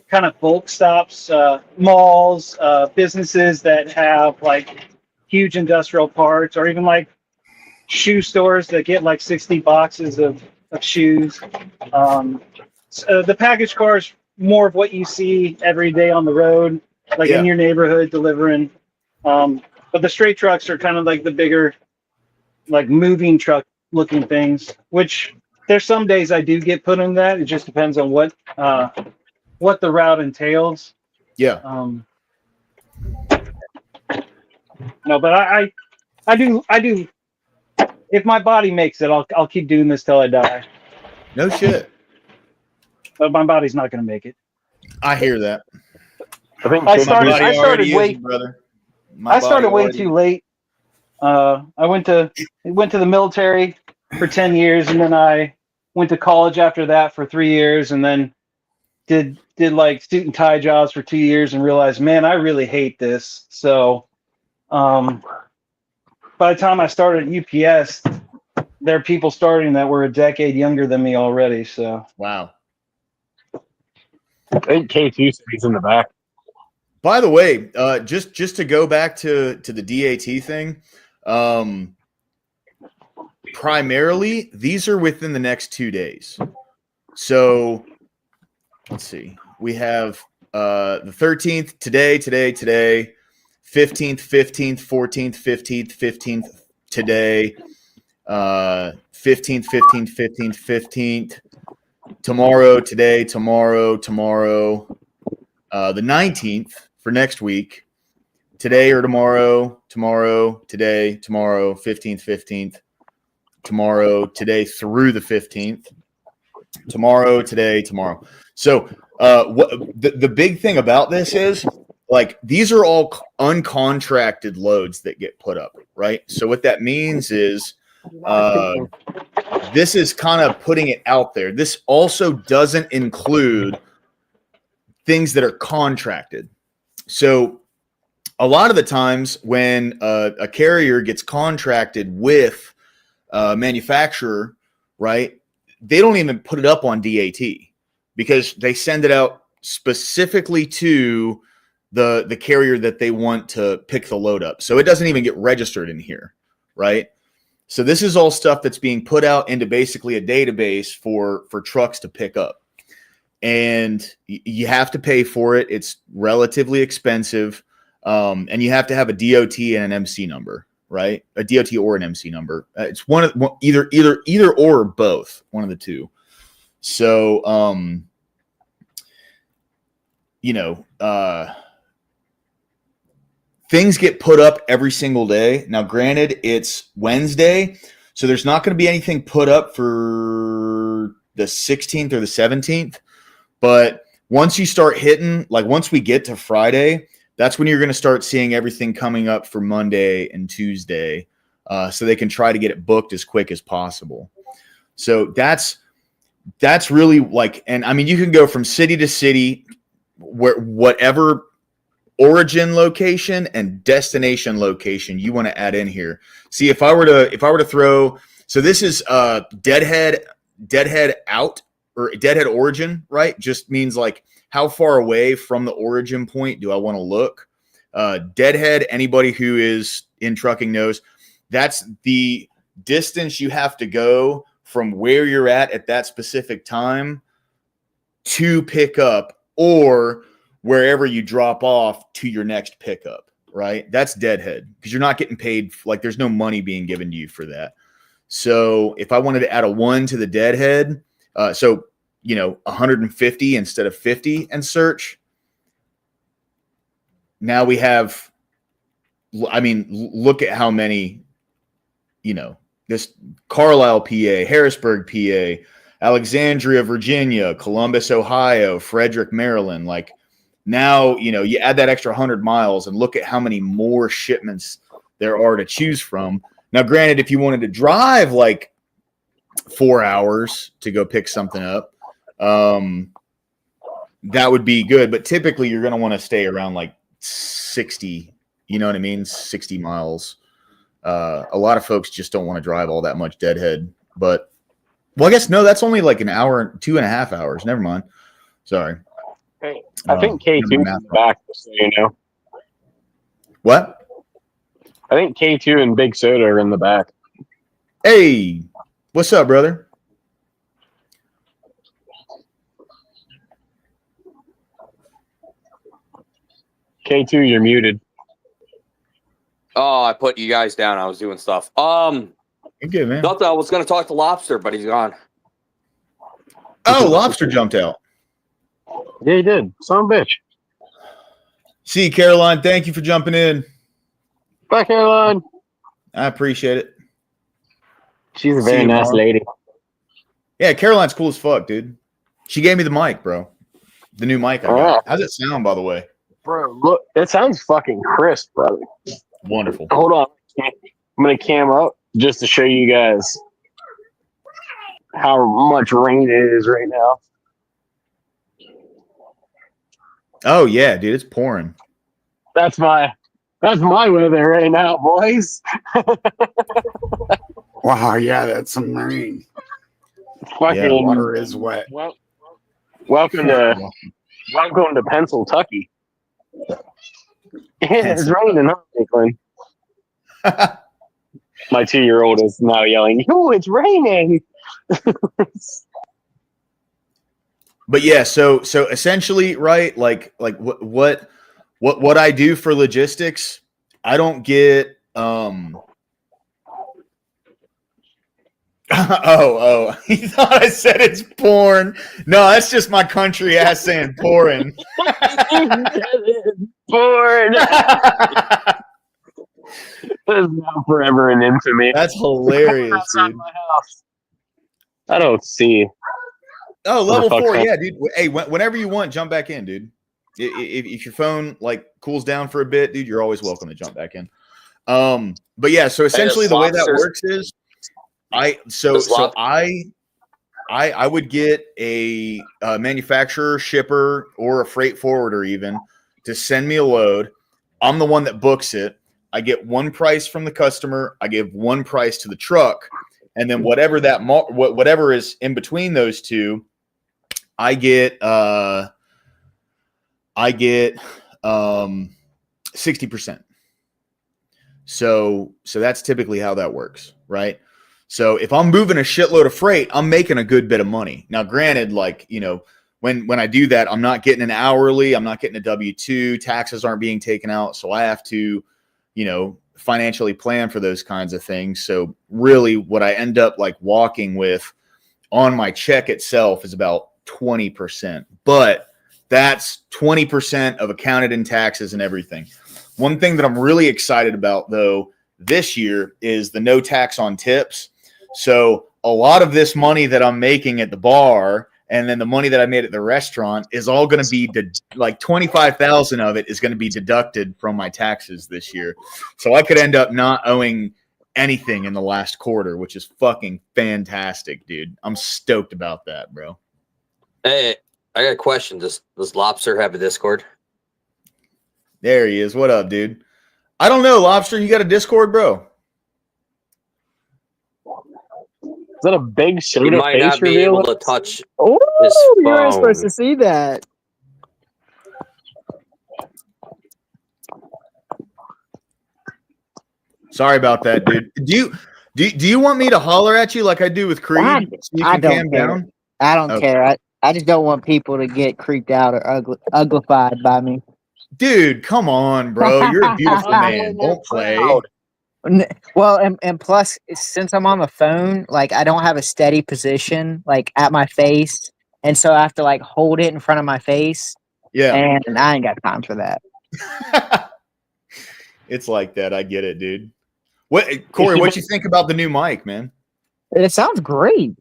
kind of bulk stops, malls, businesses that have like huge industrial parts, or even like shoe stores that get like 60 boxes of shoes. So the package car is more of what you see every day on the road, like in your neighborhood delivering. But the straight trucks are kind of like the bigger, like moving truck looking things, which there's some days I do get put in that. It just depends on what the route entails. Yeah. No, but I do. If my body makes it, I'll keep doing this till I die. No shit. But my body's not going to make it. I hear that. I started way, brother. I started way too late. I went to the military for 10 years, and then I went to college after that for 3 years, and then did like suit and tie jobs for 2 years, and realized, man, I really hate this. So, by the time I started at UPS, there are people starting that were a decade younger than me already. So, wow. I think K2 stays in the back. By the way, just to go back to the DAT thing, primarily these are within the next 2 days. So let's see. We have the 13th today, 15th, 14th, 15th today, 15th, 15th, tomorrow, today, tomorrow, the 19th for next week, today or tomorrow, today, tomorrow, 15th, tomorrow, today through the 15th, tomorrow, today, tomorrow. So the big thing about this is, like, these are all uncontracted loads that get put up, right? So what that means is this is kind of putting it out there. This also doesn't include things that are contracted. So a lot of the times when a carrier gets contracted with a manufacturer, right, they don't even put it up on DAT because they send it out specifically to the carrier that they want to pick the load up. So it doesn't even get registered in here, right? So this is all stuff that's being put out into basically a database for trucks to pick up. and you have to pay for it. It's relatively expensive, and you have to have a DOT and an MC number, right? A DOT or an MC number. It's either or both, one of the two. So, things get put up every single day. Now, granted, it's Wednesday, so there's not going to be anything put up for the 16th or the 17th. But once you start hitting, like once we get to Friday, that's when you're going to start seeing everything coming up for Monday and Tuesday, so they can try to get it booked as quick as possible. So that's really like, and I mean, you can go from city to city, where whatever origin location and destination location you want to add in here. See, if I were to throw, so this is deadhead out, or deadhead origin, right? Just means like how far away from the origin point do I want to look? Deadhead, anybody who is in trucking knows, that's the distance you have to go from where you're at that specific time to pick up, or wherever you drop off to your next pickup, right? That's deadhead, because you're not getting paid. Like, there's no money being given to you for that. So if I wanted to add a 1 to the deadhead, 150 instead of 50 and search. Now we have, I mean, look at how many, this Carlisle, PA, Harrisburg, PA, Alexandria, Virginia, Columbus, Ohio, Frederick, Maryland. Like, now, you add that extra 100 miles and look at how many more shipments there are to choose from. Now, granted, if you wanted to drive like 4 hours to go pick something up, that would be good. But typically you're going to want to stay around like 60, 60 miles. A lot of folks just don't want to drive all that much deadhead, but I guess no, that's only like an hour, 2.5 hours. Never mind. Sorry. Hey, I think K2 is in the back, just so you know. What? I think K2 and Big Soda are in the back. Hey, what's up, brother? K2, you're muted. Oh, I put you guys down. I was doing stuff. You're good, man. Thought I was going to talk to Lobster, but he's gone. Oh, Lobster jumped out. Yeah, he did. Son of a bitch. See you, Caroline. Thank you for jumping in. Bye, Caroline. I appreciate it. She's a very nice lady. Yeah, Caroline's cool as fuck, dude. She gave me the mic, bro. The new mic I got. How's it sound, by the way? Bro, look, it sounds fucking crisp, brother. Wonderful. Hold on. I'm going to cam up just to show you guys how much rain it is right now. Oh, yeah, dude. It's pouring. That's my weather right now, boys. Wow, yeah, that's some rain. Fucking Water is wet. Welcome to Pennsylvania. It's raining, huh, Nicklin? My 2-year-old is now yelling, "Oh, it's raining!" But yeah, so essentially, right? Like what I do for logistics, I don't get. Oh, he thought I said it's porn. No, that's just my country ass saying pouring. Porn. That is now forever an infamy. That's hilarious, dude. My house. I don't see. Oh, level 4, yeah, dude. Hey, whenever you want, jump back in, dude. If your phone like cools down for a bit, dude, you're always welcome to jump back in. But yeah, so essentially the way that works is, I would get a manufacturer, shipper, or a freight forwarder even to send me a load. I'm the one that books it. I get one price from the customer. I give one price to the truck, and then whatever is in between those two, I get 60%. So that's typically how that works, right? So if I'm moving a shitload of freight, I'm making a good bit of money. Now, granted, like, when I do that, I'm not getting an hourly, I'm not getting a W-2, taxes aren't being taken out. So I have to, financially plan for those kinds of things. So really what I end up like walking with on my check itself is about 20%, but that's 20% of accounted in taxes and everything. One thing that I'm really excited about though this year is the no tax on tips. So a lot of this money that I'm making at the bar and then the money that I made at the restaurant is all going to be like 25,000 of it is going to be deducted from my taxes this year. So I could end up not owing anything in the last quarter, which is fucking fantastic, dude. I'm stoked about that, bro. Hey, I got a question. Does Lobster have a Discord? There he is. What up, dude? I don't know, Lobster. You got a Discord, bro? Is that a big You Shada might face not be reveal? able to touch Oh, his you weren't supposed phone. to see that. Sorry about that, dude. Do you want me to holler at you like I do with Creed? So you I can don't calm care. down? I don't Okay. care. I just don't want people to get creeped out or uglified by me. Dude, come on, bro. You're a beautiful man. Don't play. Well, and plus, since I'm on the phone, like I don't have a steady position, like at my face, and so I have to like hold it in front of my face. Yeah. And I ain't got time for that. It's like that. I get it, dude. Corey, what you think about the new mic, man? It sounds great.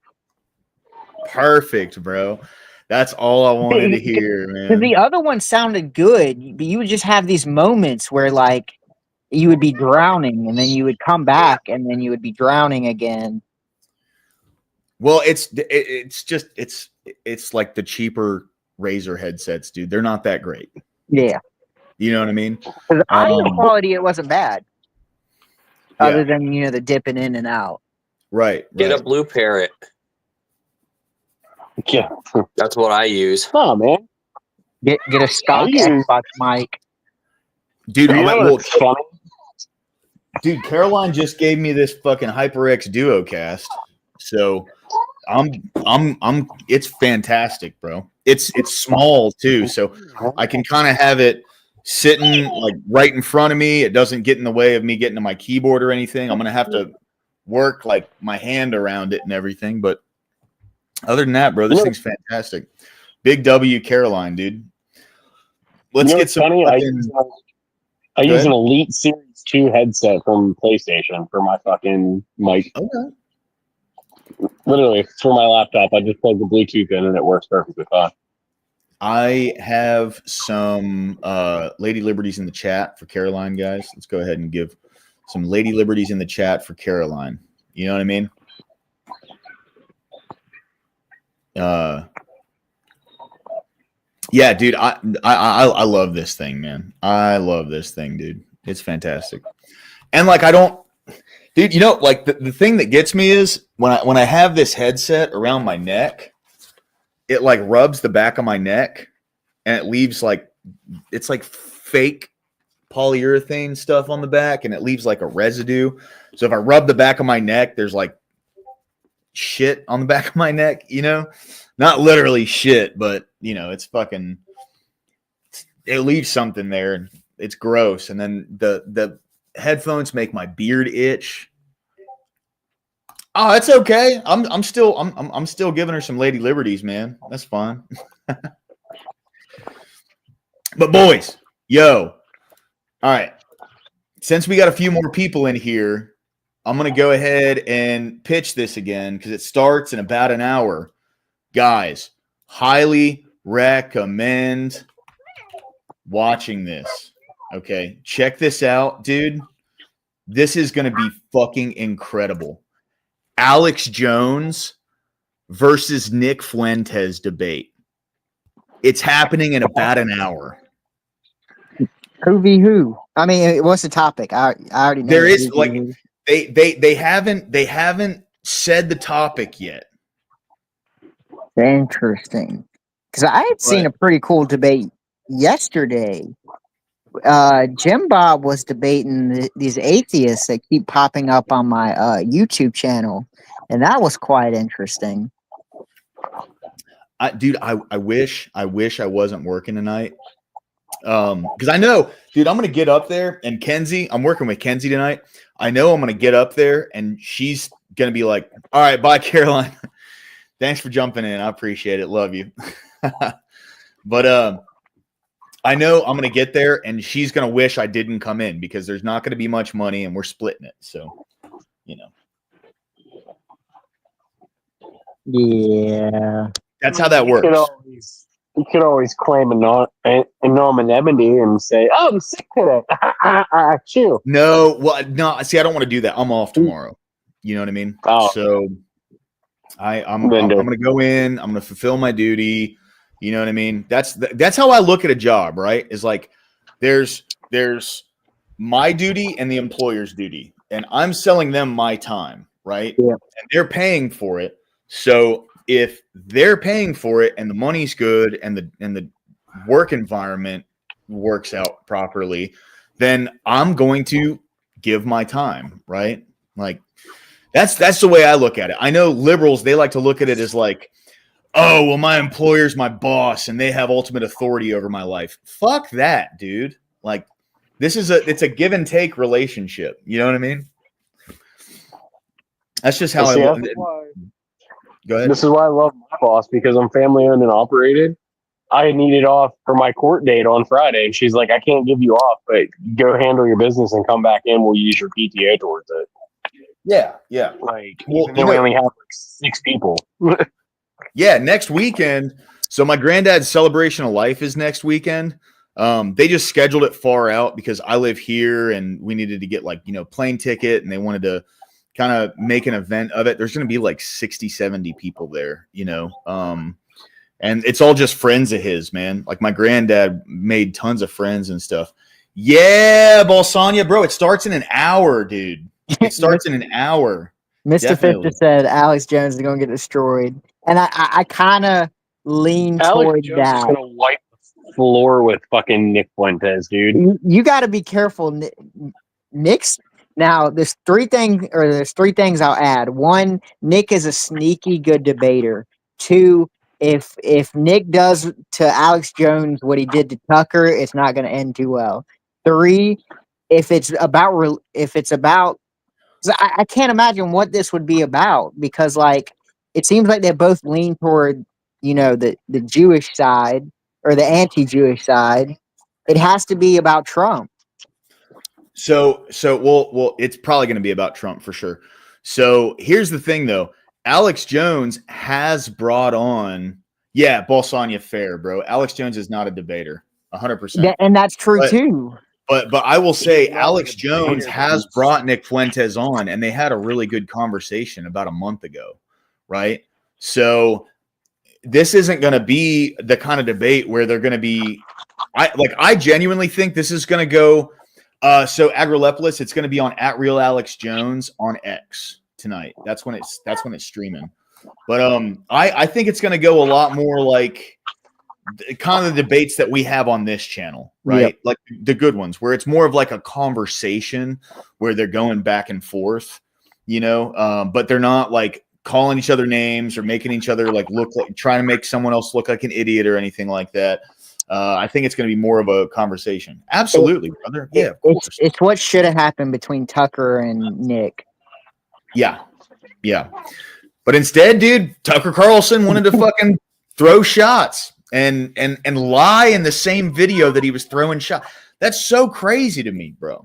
Perfect, bro. That's all I wanted to hear, man. The other one sounded good, but you would just have these moments where like you would be drowning and then you would come back and then you would be drowning again. Well, it's like the cheaper Razer headsets, dude. They're not that great. Yeah. You know what I mean? The audio quality, it wasn't bad. Yeah. Other than, the dipping in and out. Right. Get a Blue Parrot. Yeah. That's what I use. Oh, man. Get a stock Xbox mic. Dude, what's funny? Dude, Caroline just gave me this fucking HyperX Duocast. So it's fantastic, bro. It's small too, so I can kind of have it sitting like right in front of me. It doesn't get in the way of me getting to my keyboard or anything. I'm gonna have to work like my hand around it and everything, but other than that, bro, this thing's fantastic. Big W, Caroline, dude. Let's get some. Funny? I use an Elite Series 2 headset from PlayStation for my fucking mic. Okay. Literally, for my laptop, I just plug the Bluetooth in and it works perfectly fine. I have some Lady Liberties in the chat for Caroline, guys. Let's go ahead and give some Lady Liberties in the chat for Caroline. You know what I mean? Yeah, dude, I love this thing, man. I love this thing, dude. It's fantastic. And like dude, like the thing that gets me is when I have this headset around my neck, it like rubs the back of my neck and it leaves it's like fake polyurethane stuff on the back and it leaves like a residue. So if I rub the back of my neck, there's like shit on the back of my neck, not literally shit, but it's fucking, it leaves something there and it's gross. And then the headphones make my beard itch. Oh, it's okay. I'm still giving her some Lady Liberties, man. That's fine. But boys, all right. Since we got a few more people in here, I'm going to go ahead and pitch this again because it starts in about an hour. Guys, highly recommend watching this. Okay, check this out, dude. This is going to be fucking incredible. Alex Jones versus Nick Fuentes debate. It's happening in about an hour. Who v. who? I mean, what's the topic? I already know. There is like they haven't said the topic yet. Interesting. Because I had seen a pretty cool debate yesterday. Jim Bob was debating these atheists that keep popping up on my YouTube channel, and that was quite interesting. dude, I wish I wasn't working tonight. Because I know, dude, I'm gonna get up there and Kenzie, I'm working with Kenzie tonight. I know I'm gonna get up there and she's gonna be like, all right, bye, Caroline. Thanks for jumping in. I appreciate it. Love you. But I know I'm gonna get there and she's gonna wish I didn't come in because there's not gonna be much money and we're splitting it. So, you know. Yeah. That's how that works. You could always claim anonymity and say, "Oh, I'm sick today." Chill. No, well, no. See, I don't want to do that. I'm off tomorrow. You know what I mean? Oh. So I'm gonna go in. I'm gonna fulfill my duty. You know what I mean? That's how I look at a job. Right? Is like there's my duty and the employer's duty, and I'm selling them my time. Right? Yeah. And they're paying for it. So if they're paying for it and the money's good and the work environment works out properly, then I'm going to give my time, right? Like that's the way I look at it. I know liberals, they like to look at it as like, oh, well, my employer's my boss and they have ultimate authority over my life. Fuck that, dude. Like it's a give and take relationship. You know what I mean? That's just how I look at it. Go ahead. This is why I love my boss, because I'm family owned and operated. I needed off for my court date on Friday, and she's like, "I can't give you off, but go handle your business and come back in. We'll use your PTO towards it." Yeah. Like, Well, even though we only have like 6 people. Yeah, next weekend. So my granddad's celebration of life is next weekend. They just scheduled it far out because I live here and we needed to get like, plane ticket, and they wanted to kind of make an event of it. There's going to be like 60, 70 people there, and it's all just friends of his, man. Like my granddad made tons of friends and stuff. Yeah, Balsania, bro, it starts in an hour, dude. It starts in an hour. Mr. Fisher said Alex Jones is going to get destroyed. And I kind of lean toward Jones that. is going to wipe the floor with fucking Nick Fuentes, dude. You got to be careful. Nick's now. There's three things I'll add. One, Nick is a sneaky good debater. Two, if Nick does to Alex Jones what he did to Tucker, it's not going to end too well. Three, if it's about, I can't imagine what this would be about, because like it seems like they both lean toward the Jewish side or the anti-Jewish side. It has to be about Trump. So well, it's probably going to be about Trump for sure. So here's the thing, though. Alex Jones has brought on, Balsania fair, bro. Alex Jones is not a debater, 100%, and that's true too. But I will say, Alex Jones has brought Nick Fuentes on, and they had a really good conversation about a month ago, right? So this isn't going to be the kind of debate where they're going to be. I genuinely think this is going to go. So Agrilepolis, it's going to be on @RealAlexJones on X tonight. That's when it's streaming. But I think it's going to go a lot more like kind of the debates that we have on this channel, right? Yep. Like the good ones, where it's more of like a conversation where they're going back and forth, but they're not like calling each other names or making each other like look like trying to make someone else look like an idiot or anything like that. I think it's going to be more of a conversation. Absolutely, brother. Yeah, of course. It's what should have happened between Tucker and Nick. Yeah. But instead, dude, Tucker Carlson wanted to fucking throw shots and lie in the same video that he was throwing shots. That's so crazy to me, bro.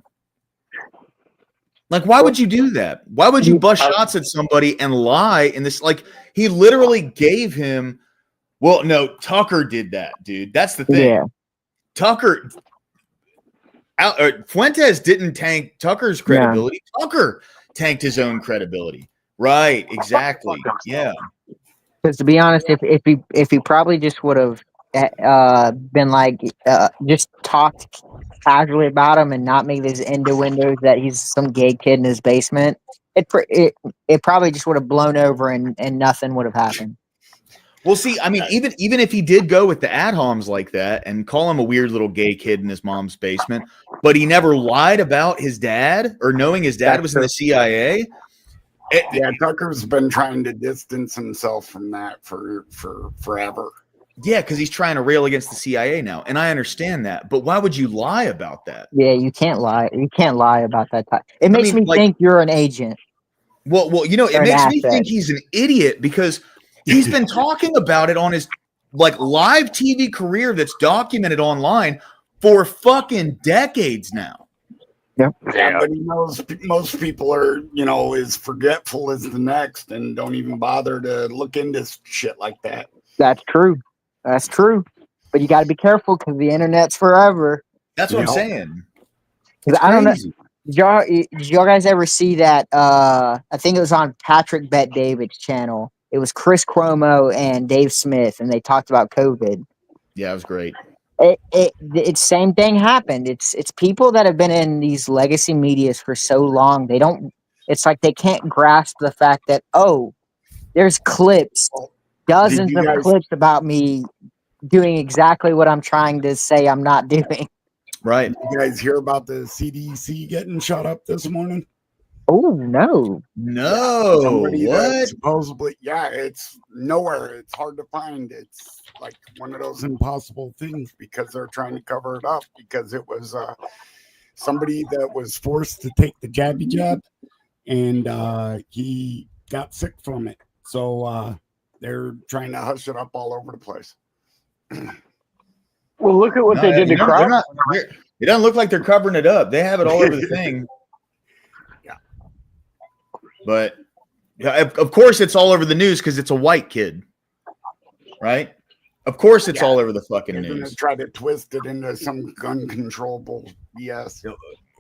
Like, why would you do that? Why would you bust shots at somebody and lie in this? Like, he literally gave him. Well, no, Tucker did that, dude. That's the thing. Yeah. Tucker, Fuentes didn't tank Tucker's credibility. Yeah. Tucker tanked his own credibility. Right, exactly. Yeah. Because to be honest, if he probably just would have been like just talked casually about him and not make these innuendos that he's some gay kid in his basement, it probably just would have blown over and nothing would have happened. Well, see, I mean, even if he did go with the ad homs like that and call him a weird little gay kid in his mom's basement, but he never lied about his dad or knowing his dad was in the CIA, Yeah, Tucker's been trying to distance himself from that for forever. Yeah, because he's trying to rail against the CIA now, and I understand that. But why would you lie about that? Yeah, you can't lie. You can't lie about that. It makes me think you're an agent. Well, you know, it Or an makes me asset. think he's an idiot because he's been talking about it on his like live TV career that's documented online for fucking decades now. Yeah, but he knows most people are, as forgetful as the next and don't even bother to look into shit like that. That's true. That's true. But you got to be careful because the internet's forever. That's what I'm saying. 'Cause I don't know. Did y'all guys ever see that? I think it was on Patrick Bet David's channel. It was Chris Cuomo and Dave Smith, and they talked about COVID. Yeah, it was great. It's same thing happened. It's people that have been in these legacy medias for so long. They don't. It's like they can't grasp the fact that there's clips, dozens of clips about me doing exactly what I'm trying to say I'm not doing. Right. Did you guys hear about the CDC getting shut up this morning? Oh no. No. Somebody that What? supposedly, it's nowhere. It's hard to find. It's like one of those impossible things because they're trying to cover it up because it was somebody that was forced to take the jabby jab and he got sick from it. So they're trying to hush it up all over the place. Well, look at what they did to Crowder. It doesn't look like they're covering it up. They have it all over the thing. Yeah. But of course it's all over the news because it's a white kid. Right? Of course it's all over the fucking They're news. gonna try to twist it into some gun control BS.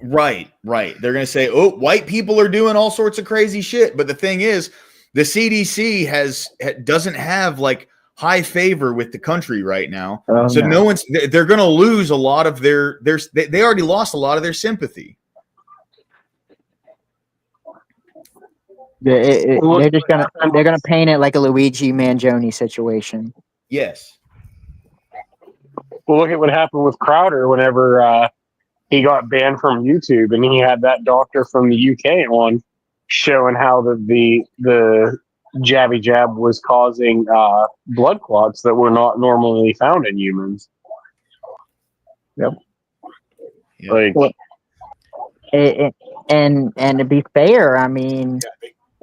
Right. They're going to say, white people are doing all sorts of crazy shit. But the thing is, the CDC doesn't have like high favor with the country right now. They're going to lose a lot of they already lost a lot of their sympathy. They're gonna paint it like a Luigi Mangione situation. Yes. Well, look at what happened with Crowder whenever he got banned from YouTube, and he had that doctor from the UK on showing how the jabby jab was causing blood clots that were not normally found in humans. Yep. And to be fair, I mean,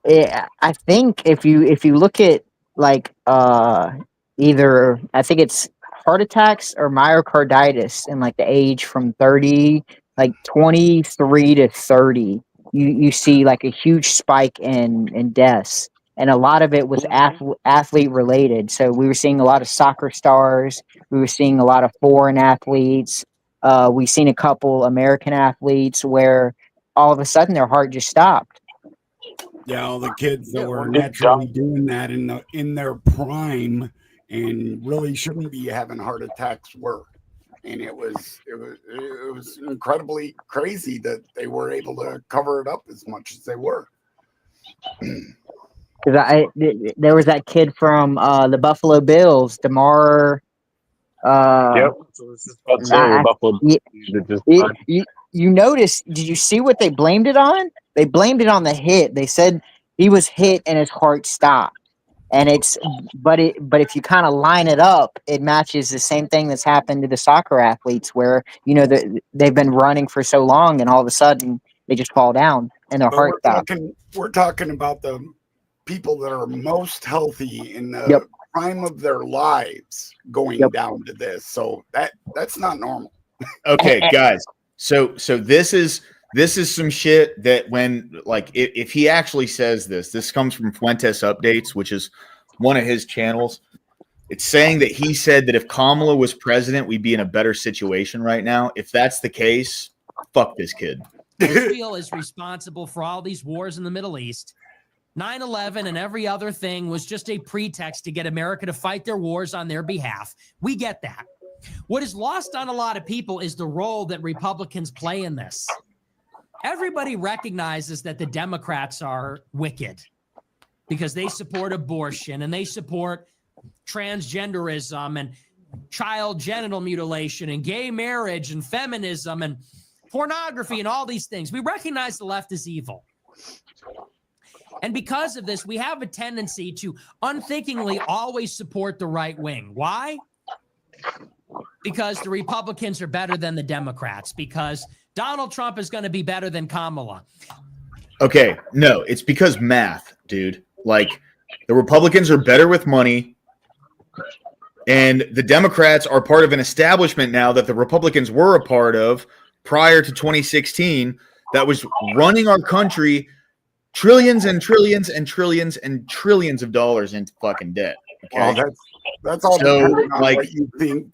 I think if you look at like either I think it's heart attacks or myocarditis in like the age from 23 to 30, you see like a huge spike in deaths. And a lot of it was athlete related. So we were seeing a lot of soccer stars. We were seeing a lot of foreign athletes. We've seen a couple American athletes where all of a sudden their heart just stopped. Yeah, all the kids that were naturally doing that in their prime and really shouldn't be having heart attacks were. And it was incredibly crazy that they were able to cover it up as much as they were. Because there was that kid from the Buffalo Bills, DeMar. Yep. You noticed? Did you see what they blamed it on? They blamed it on the hit. They said he was hit and his heart stopped. And but if you kind of line it up, it matches the same thing that's happened to the soccer athletes, where they've been running for so long, and all of a sudden they just fall down and their heart stops. We're talking about the people that are most healthy in the prime of their lives going down to this. So that's not normal. Okay, guys. So this is some shit that when if he actually says this comes from Fuentes Updates, which is one of his channels. It's saying that he said that if Kamala was president, we'd be in a better situation right now. If that's the case, fuck this kid. Israel is responsible for all these wars in the Middle East. 9/11 and every other thing was just a pretext to get America to fight their wars on their behalf. We get that. What is lost on a lot of people is the role that Republicans play in this. Everybody recognizes that the Democrats are wicked because they support abortion and they support transgenderism and child genital mutilation and gay marriage and feminism and pornography and all these things. We recognize the left is evil. And because of this, we have a tendency to unthinkingly always support the right wing. Why? Because the Republicans are better than the Democrats, because Donald Trump is going to be better than Kamala. Okay, no, it's because math, dude. Like, the Republicans are better with money, and the Democrats are part of an establishment now that the Republicans were a part of prior to 2016 that was running our country trillions and trillions and trillions and trillions of dollars into fucking debt. Okay? Well, that's all So, depending on like- what you think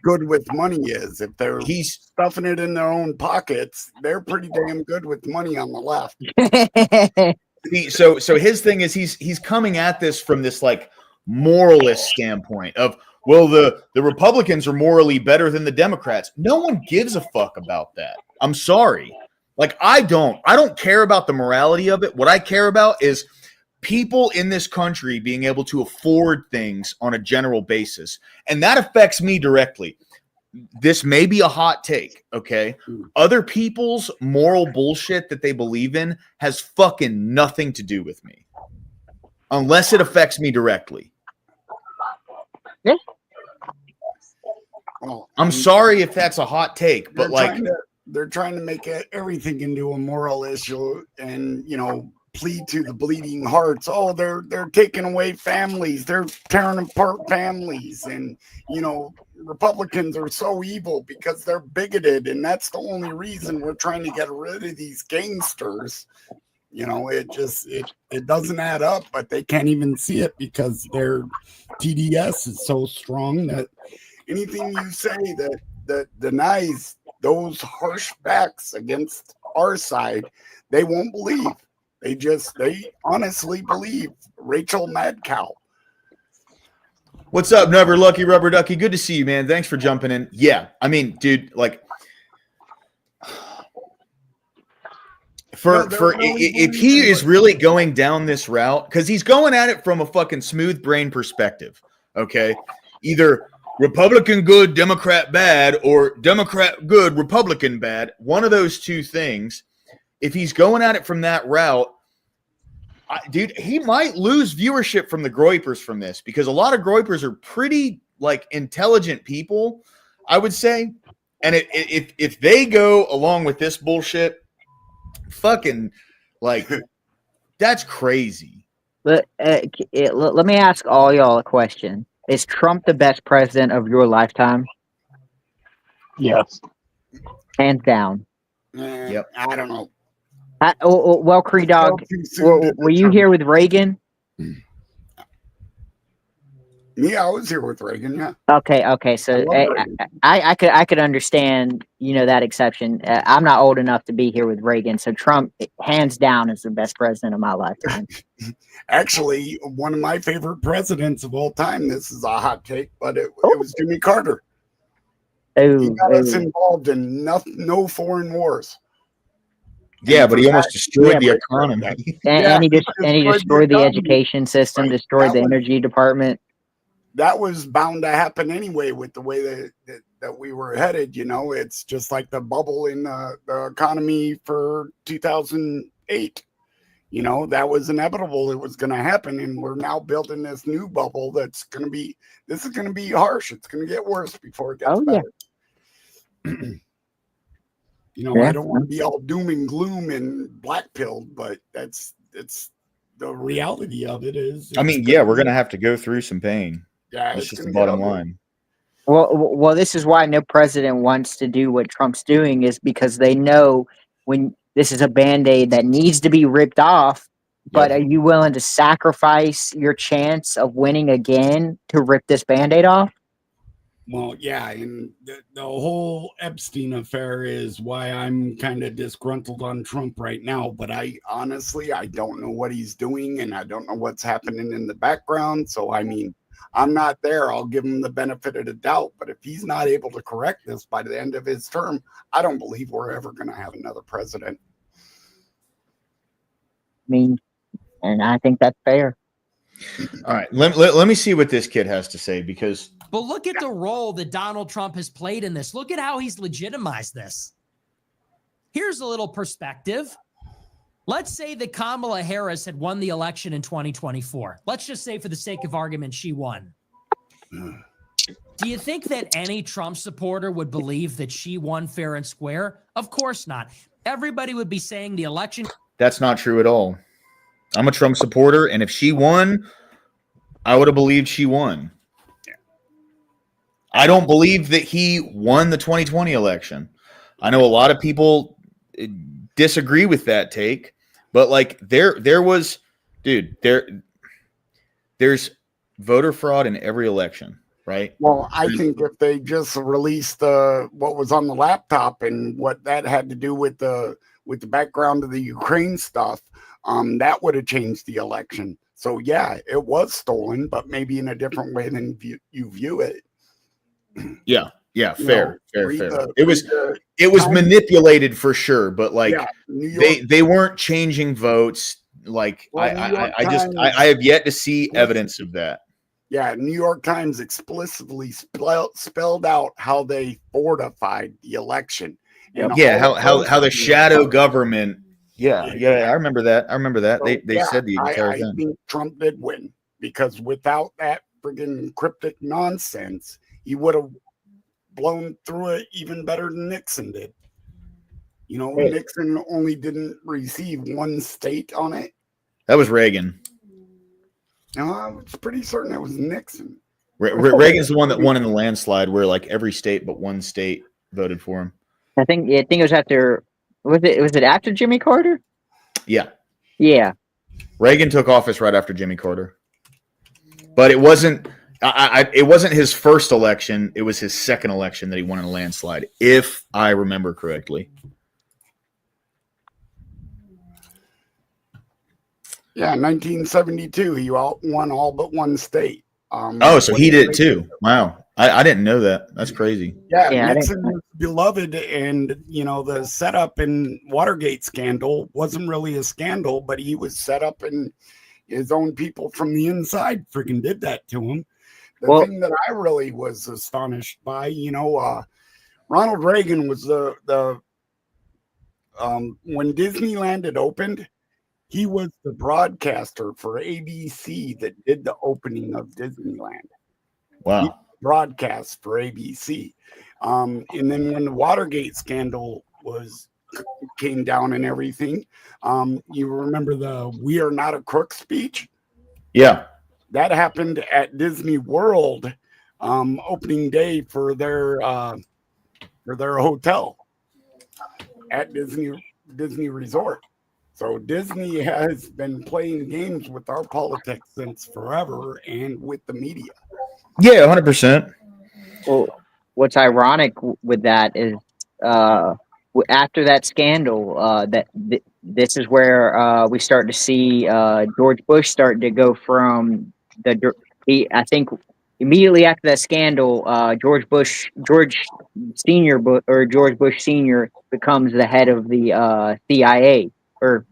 good with money is. If they're He's stuffing it in their own pockets, they're pretty damn good with money on the left. so his thing is he's coming at this from this like moralist standpoint of, well, the Republicans are morally better than the Democrats. No one gives a fuck about that. I'm sorry. Like, I don't care about the morality of it. What I care about is people in this country being able to afford things on a general basis. And that affects me directly. This may be a hot take, okay? Other people's moral bullshit that they believe in has fucking nothing to do with me. Unless it affects me directly. Yeah. Well, I'm sorry if that's a hot take, but like, they're trying to make everything into a moral issue, and plead to the bleeding hearts. Oh, they're taking away families, they're tearing apart families, and Republicans are so evil because they're bigoted, and that's the only reason we're trying to get rid of these gangsters. It doesn't add up, but they can't even see it because their TDS is so strong that anything you say that denies those harsh facts against our side, they won't believe. They honestly believe Rachel Mad Cow. what's up, Never Lucky Rubber Ducky? Good to see you, man. Thanks for jumping in. Yeah, I mean, dude, like, if he is really going down this route, because he's going at it from a fucking smooth brain perspective, okay? Either Republican good, Democrat bad, or Democrat good, Republican bad. One of those two things. If he's going at it from that route, dude, he might lose viewership from the Groypers from this, because a lot of Groypers are pretty like intelligent people, I would say. And if they go along with this bullshit, fucking like, that's crazy. Let me ask all y'all a question. Is Trump the best president of your lifetime? Yes. Hands down. Yep. I don't know. Well, Cree Dog, were you here with Reagan? Yeah, I was here with Reagan. Yeah. Okay. So I could understand, that exception. I'm not old enough to be here with Reagan, so Trump, hands down, is the best president of my lifetime. Actually, one of my favorite presidents of all time. This is a hot take, but it was Jimmy Carter. He got us involved in no foreign wars. Yeah, but he almost destroyed the economy. And he destroyed the education system, destroyed the energy department. That was bound to happen anyway with the way that we were headed. It's just like the bubble in the economy for 2008. That was inevitable. It was going to happen, and we're now building this new bubble that's going to be. This is going to be harsh. It's going to get worse before it gets better. I don't want to be all doom and gloom and black pilled, but it's the reality of it is. I mean, yeah, we're going to have to go through some pain. Yeah, that's just the bottom line. Well, this is why no president wants to do what Trump's doing, is because they know when this is a Band-Aid that needs to be ripped off. But are you willing to sacrifice your chance of winning again to rip this Band-Aid off? Well, yeah, and the whole Epstein affair is why I'm kind of disgruntled on Trump right now. But I don't know what he's doing, and I don't know what's happening in the background. So, I mean, I'm not there. I'll give him the benefit of the doubt. But if he's not able to correct this by the end of his term, I don't believe we're ever going to have another president. I mean, and I think that's fair. All right, let me see what this kid has to say, because. But look at the role that Donald Trump has played in this. Look at how he's legitimized this. Here's a little perspective. Let's say that Kamala Harris had won the election in 2024. Let's just say, for the sake of argument, she won. Do you think that any Trump supporter would believe that she won fair and square? Of course not. Everybody would be saying the election. That's not true at all. I'm a Trump supporter, and if she won, I would have believed she won. I don't believe that he won the 2020 election. I know a lot of people disagree with that take, but like there was, dude, there's voter fraud in every election, right? Well, I think if they just released what was on the laptop and what that had to do with the background of the Ukraine stuff, that would have changed the election. So yeah, it was stolen, but maybe in a different way than you view it. Yeah, fair. It was county- manipulated for sure, but like Yeah, New York, they weren't changing votes. Like Well, New York I have yet to see evidence of that. yeah, New York Times explicitly spelled out how they fortified the election. And Yeah, all how the those- shadow government. Yeah, I remember that. So, They yeah, said the entire I time. think Trump did win because without that friggin' cryptic nonsense, he would have blown through it even better than Nixon did. You know, Hey. Nixon only didn't receive one state on it. That was Reagan. No, I was pretty certain it was Nixon. Reagan's the one that won in the landslide, where like every state but one state voted for him. I think it was after. Was it after Jimmy Carter? Yeah, Yeah. Reagan took office right after Jimmy Carter, but it wasn't. It wasn't his first election. It was his second election that he won in a landslide, if I remember correctly. Yeah, 1972, he won all but one state. Oh, so he did it too. Wow, I didn't know that. That's crazy. Yeah, Yeah, I Nixon was beloved, and the setup in Watergate scandal wasn't really a scandal, but he was set up, and his own people from the inside freaking did that to him. The Well- thing that I really was astonished by, Ronald Reagan was the when Disneyland had opened, he was the broadcaster for ABC that did the opening of Disneyland. Wow. Broadcast for ABC. And then when the Watergate scandal came down and everything, you remember the "We Are Not a Crook" speech? Yeah. That happened at Disney World opening day for their hotel at Disney Resort. So Disney has been playing games with our politics since forever and with the media. Yeah, 100%. Well, what's ironic with that is after that scandal, this is where we start to see George Bush starting to go from I think immediately after that scandal, George Bush Senior becomes the head of the CIA, the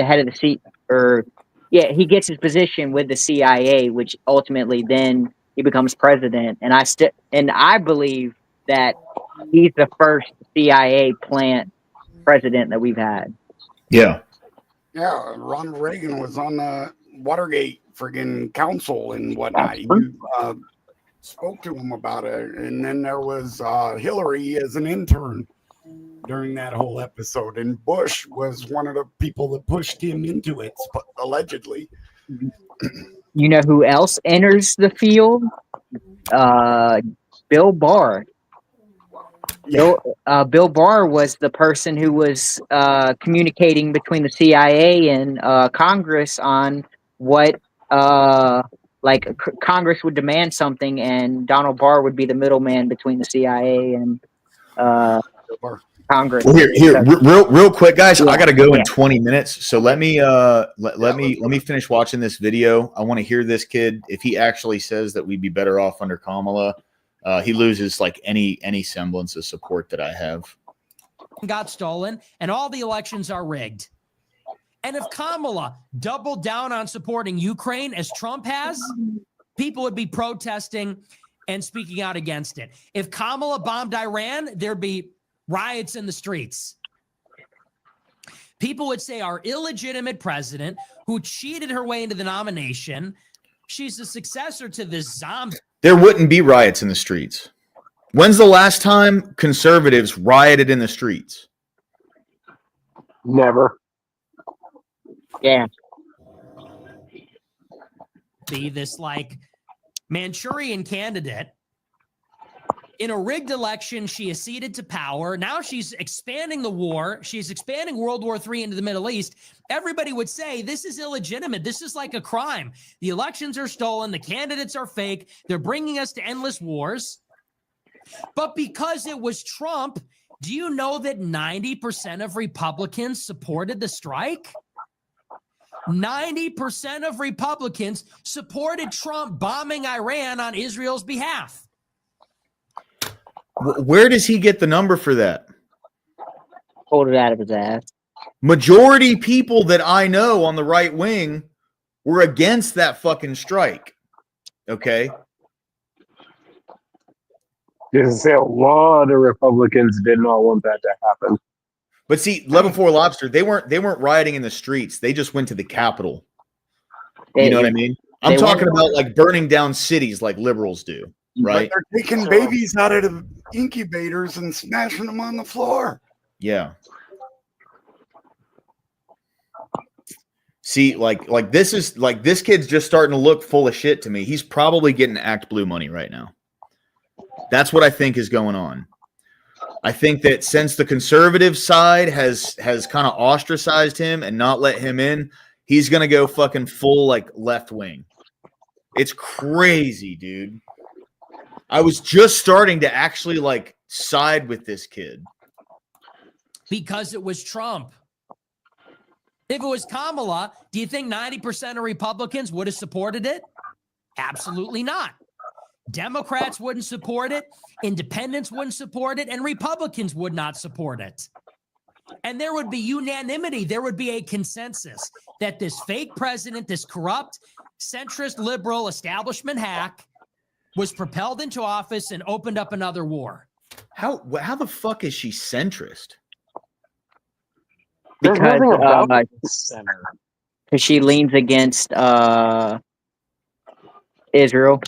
head of the he gets his position with the CIA, which ultimately then he becomes president. And I believe that he's the first CIA plant president that we've had. Yeah. Yeah, Ronald Reagan was on the Watergate friggin' council and whatnot. You spoke to him about it. And then there was Hillary as an intern during that whole episode. And Bush was one of the people that pushed him into it, allegedly. You know who else enters the field? Bill Barr. Yeah. Bill Barr was the person who was communicating between the CIA and Congress on what, Congress would demand something, and Donald Barr would be the middleman between the CIA and Congress. Well, here, real quick, guys. I got to go in Yeah. 20 minutes, so let me let me finish watching this video. I want to hear this kid if he actually says that we'd be better off under Kamala. He loses like any semblance of support that I have. got stolen and all the elections are rigged. And if Kamala doubled down on supporting Ukraine as Trump has, people would be protesting and speaking out against it. If Kamala bombed Iran, there'd be riots in the streets. People would say our illegitimate president who cheated her way into the nomination, she's the successor to this zombie. There wouldn't be riots in the streets. When's the last time conservatives rioted in the streets? Never. Yeah. Be this like Manchurian candidate. In a rigged election, she acceded to power. Now she's expanding the war. She's expanding World War III into the Middle East. Everybody would say this is illegitimate. This is like a crime. The elections are stolen. The candidates are fake. They're bringing us to endless wars. But because it was Trump, do you know that 90% of Republicans supported the strike? 90% of Republicans supported Trump bombing Iran on Israel's behalf. Where does he get the number for that? Pulled it out of his ass. Majority people that I know on the right wing were against that fucking strike. Okay. Because a lot of Republicans did not want that to happen. But see, Level 4 Lobster, they weren't rioting in the streets. They just went to the Capitol. You know what I mean? I'm talking about like burning down cities like liberals do, right? But they're taking babies out of the incubators and smashing them on the floor. Yeah. See, like this is like this kid's just starting to look full of shit to me. He's probably getting Act Blue money right now. That's what I think is going on. I think that since the conservative side has kind of ostracized him and not let him in, he's going to go fucking full like left wing. It's crazy, dude. I was just starting to actually like side with this kid. Because it was Trump. If it was Kamala, do you think 90% of Republicans would have supported it? Absolutely not. Democrats wouldn't support it, independents wouldn't support it, and Republicans would not support it. And there would be unanimity. There would be a consensus that this fake president, this corrupt, centrist, liberal establishment hack was propelled into office and opened up another war. How the fuck is she centrist? Because she leans against Israel.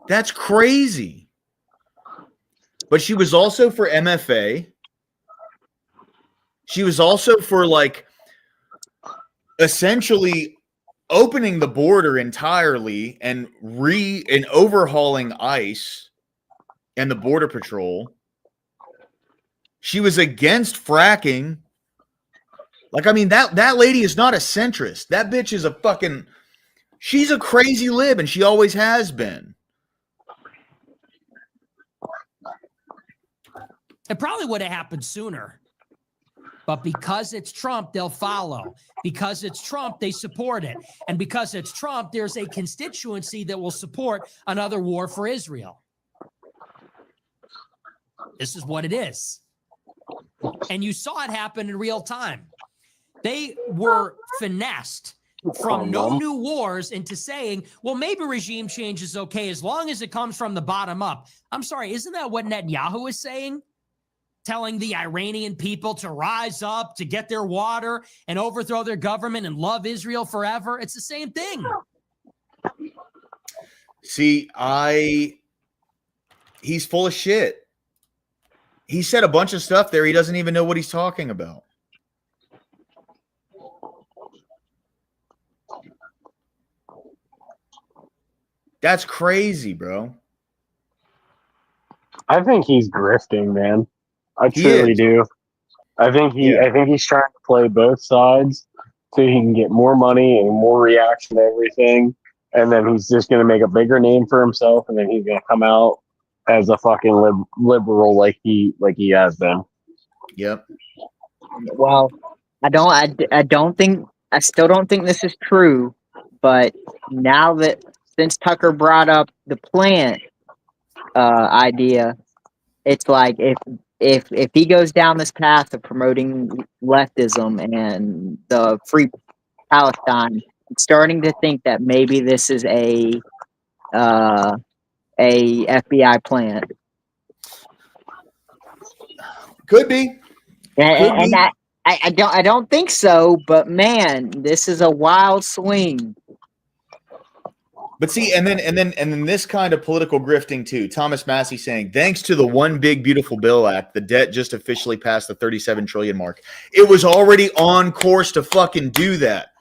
That's crazy. But she was also for MFA. She was also for like essentially opening the border entirely and overhauling ICE and the Border Patrol. She was against fracking. Like, I mean, that lady is not a centrist. That bitch is a fucking, she's a crazy lib, and she always has been. It probably would have happened sooner. But because it's Trump, they'll follow. Because it's Trump, they support it. And because it's Trump, there's a constituency that will support another war for Israel. This is what it is. And you saw it happen in real time. They were finessed from no new wars into saying, well, maybe regime change is okay as long as it comes from the bottom up. I'm sorry, isn't that what Netanyahu is saying? Telling the Iranian people to rise up, to get their water and overthrow their government and love Israel forever. It's the same thing. See, he's full of shit. He said a bunch of stuff there. He doesn't even know what he's talking about. That's crazy, bro. I think he's grifting, man. I truly do. I think he's trying to play both sides so he can get more money and more reaction to everything. And then he's just going to make a bigger name for himself, and then he's going to come out as a fucking liberal like he has been. Yep. Well, I still don't think this is true, but now that since Tucker brought up the plant idea, it's like if he goes down this path of promoting leftism and the free Palestine, I'm starting to think that maybe this is a FBI plant. Could be. And I don't think so. But man, this is a wild swing. But see, and then this kind of political grifting too. Thomas Massey saying, thanks to the One Big Beautiful Bill Act, the debt just officially passed the 37 trillion mark. It was already on course to fucking do that.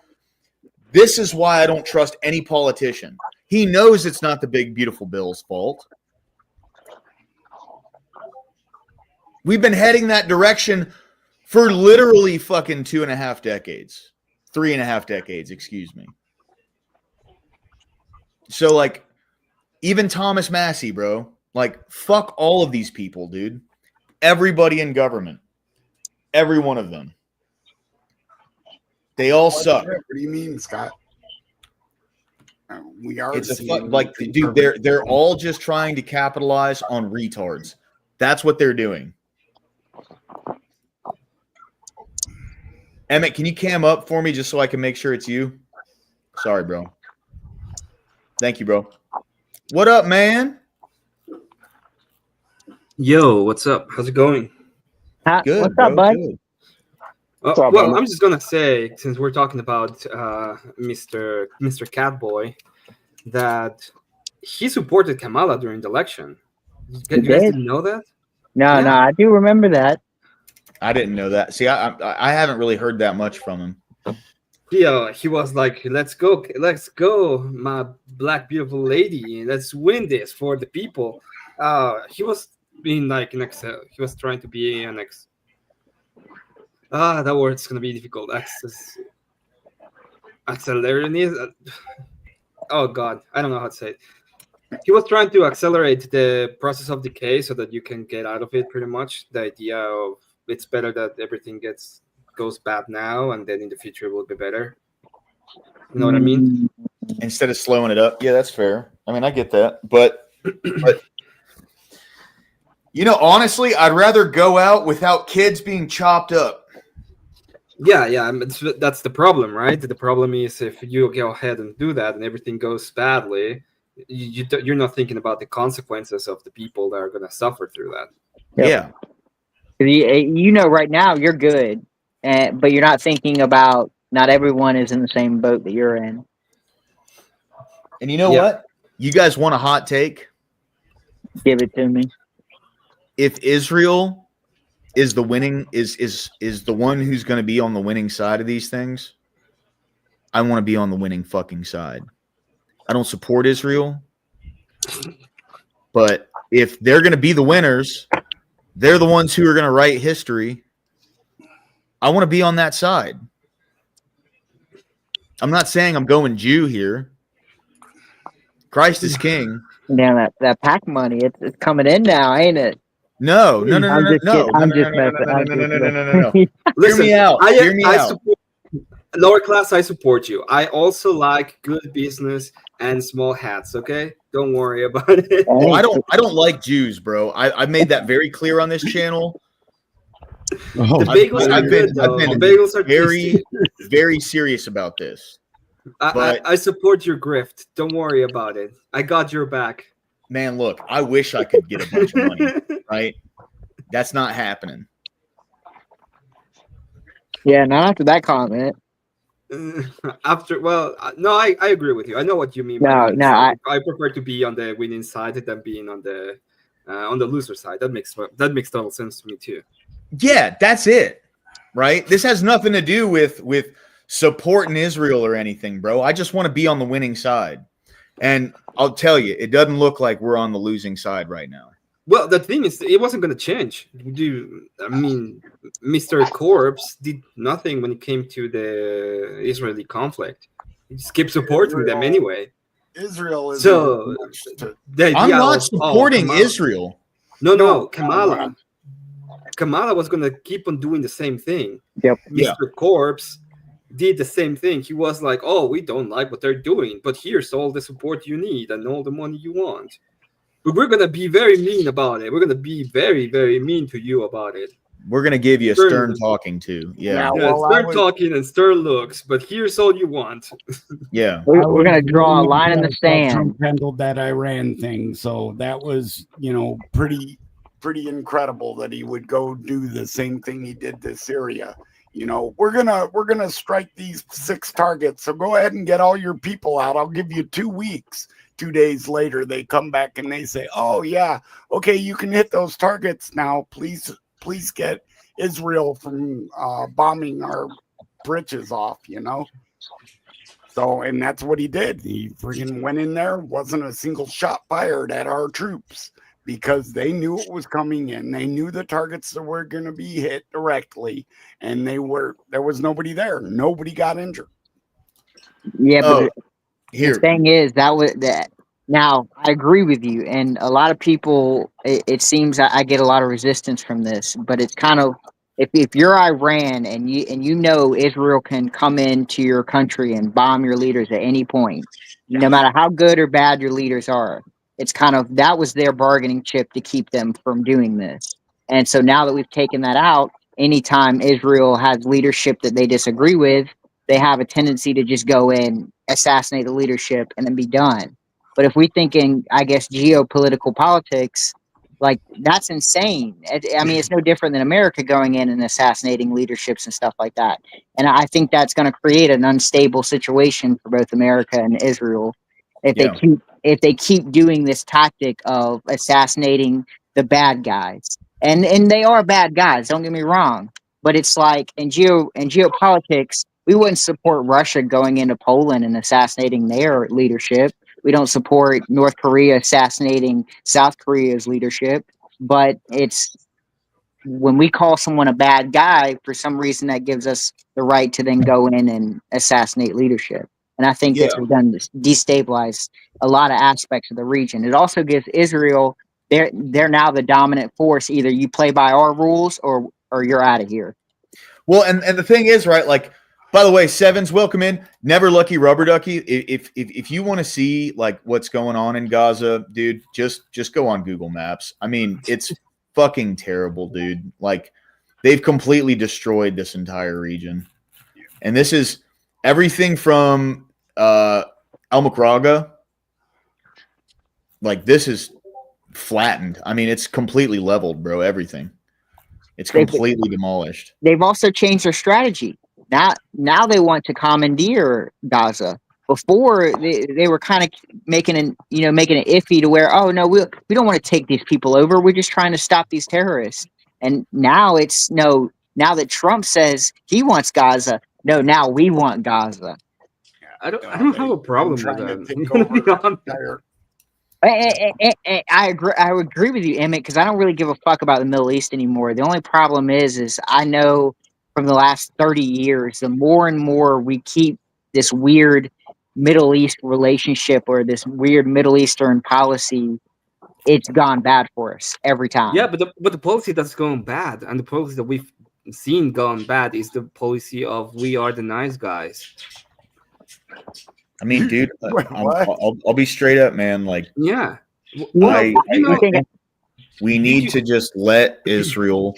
This is why I don't trust any politician. He knows it's not the Big Beautiful Bill's fault. We've been heading that direction for literally fucking 2.5 decades. 3.5 decades, excuse me. So, like, even Thomas Massey, bro, like, fuck all of these people, dude. Everybody in government. Every one of them. They all suck. What do you mean, Scott? We are. It's dude, they're all just trying to capitalize on retards. That's what they're doing. Emmett, can you cam up for me just so I can make sure it's you? Sorry, bro. Thank you, bro. What up, man? Yo, what's up? How's it going? Good. What's up, bud? Good. Well, I'm just gonna say, since we're talking about Mr. Catboy, that he supported Kamala during the election. You guys didn't know that? No, I do remember that. I didn't know that. See, I haven't really heard that much from him. He was like, let's go, my black beautiful lady, let's win this for the people. He was being like he was trying to be an that word's gonna be difficult. Accelerating. Oh God, I don't know how to say it. He was trying to accelerate the process of decay so that you can get out of it. Pretty much the idea of it's better that everything goes bad now, and then in the future it will be better. You know what I mean? Instead of slowing it up. Yeah, that's fair. I mean, I get that. But you know, honestly, I'd rather go out without kids being chopped up. Yeah. That's the problem, right? The problem is if you go ahead and do that and everything goes badly, you're not thinking about the consequences of the people that are going to suffer through that. Yeah. You know, right now you're good, but you're not thinking about not everyone is in the same boat that you're in. And you know what? You guys want a hot take? Give it to me. If Israel is the winning is the one who's going to be on the winning side of these things, I want to be on the winning fucking side. I don't support Israel, but if they're going to be the winners, they're the ones who are going to write history. I want to be on that side. I'm not saying I'm going Jew here. Christ is king. Damn, that PAC money, it's coming in now, ain't it? No. Listen, Hear me out. Support, lower class, I support you. I also like good business and small hats. Okay, don't worry about it. Oh, I don't like Jews, bro. I've made that very clear on this channel. The bagels are good, though. The bagels are very, very serious about this. I support your grift. Don't worry about it. I got your back. Man, look, I wish I could get a bunch of money, right? That's not happening. Yeah, not after that comment. I agree with you. I know what you mean. I prefer to be on the winning side than being on the loser side. That makes total sense to me too. Yeah, that's it, right? This has nothing to do with supporting Israel or anything, bro. I just want to be on the winning side. And I'll tell you, it doesn't look like we're on the losing side right now. Well, the thing is, it wasn't going to change. Mr. Corpse did nothing when it came to the Israeli conflict. He just kept supporting them anyway. Israel is so. I'm not supporting Israel. No, Kamala. Kamala was going to keep on doing the same thing. Yep. Mr. Corpse did the same thing. He was like, "Oh, we don't like what they're doing, but here's all the support you need and all the money you want. But we're gonna be very mean about it. We're gonna be very, very mean to you about it. We're gonna give you a stern talking to. Stern talking and stern looks. But here's all you want. Yeah, we're gonna draw a line in the sand." Trump handled that Iran thing, so that was, pretty pretty incredible that he would go do the same thing he did to Syria. You know, we're gonna strike these 6 targets, so go ahead and get all your people out. I'll give you 2 weeks. 2 days later, they come back and they say, "Oh yeah, okay, you can hit those targets now. Please get Israel from bombing our bridges off." You know. So, and that's what he did. He freaking went in there. Wasn't a single shot fired at our troops because they knew it was coming in. They knew the targets that were going to be hit directly, and there was nobody there. Nobody got injured. Yeah, but Here, the thing is that was that. Now I agree with you, and a lot of people. It seems I get a lot of resistance from this, but it's kind of if you're Iran and you know Israel can come into your country and bomb your leaders at any point, no matter how good or bad your leaders are. It's kind of that was their bargaining chip to keep them from doing this. And so now that we've taken that out, anytime Israel has leadership that they disagree with, they have a tendency to just go in, assassinate the leadership, and then be done. But if we think in, I guess, geopolitical politics, like that's insane. I mean, it's no different than America going in and assassinating leaderships and stuff like that. And I think that's going to create an unstable situation for both America and Israel if they keep doing this tactic of assassinating the bad guys. And they are bad guys. Don't get me wrong. But it's like in geopolitics, we wouldn't support Russia going into Poland and assassinating their leadership. We don't support North Korea assassinating South Korea's leadership, but it's when we call someone a bad guy, for some reason that gives us the right to then go in and assassinate leadership. And I think this has done destabilize a lot of aspects of the region. It also gives Israel they're now the dominant force. Either you play by our rules or you're out of here. Well, and the thing is, right, like, by the way, Sevens, welcome in. Never Lucky Rubber Ducky. If you want to see like what's going on in Gaza, dude, just go on Google Maps. I mean, it's fucking terrible, dude. Like, they've completely destroyed this entire region. And this is everything from Al Makraga. Like, this is flattened. I mean, it's completely leveled, bro. Everything. It's completely demolished. They've also changed their strategy. Now they want to commandeer Gaza. Before they were kind of making it iffy to where, oh no, we don't want to take these people over. We're just trying to stop these terrorists. And now it's no. Now that Trump says he wants Gaza, no, now we want Gaza. I don't have a problem with that. I agree. I would agree with you, Emmett, because I don't really give a fuck about the Middle East anymore. The only problem is I know from the last 30 years, the more and more we keep this weird Middle East relationship or this weird Middle Eastern policy, it's gone bad for us every time. Yeah, but the policy that's going bad, and the policy that we've seen gone bad, is the policy of we are the nice guys. I mean, dude, I'll be straight up, man. Like, yeah, we need to just let Israel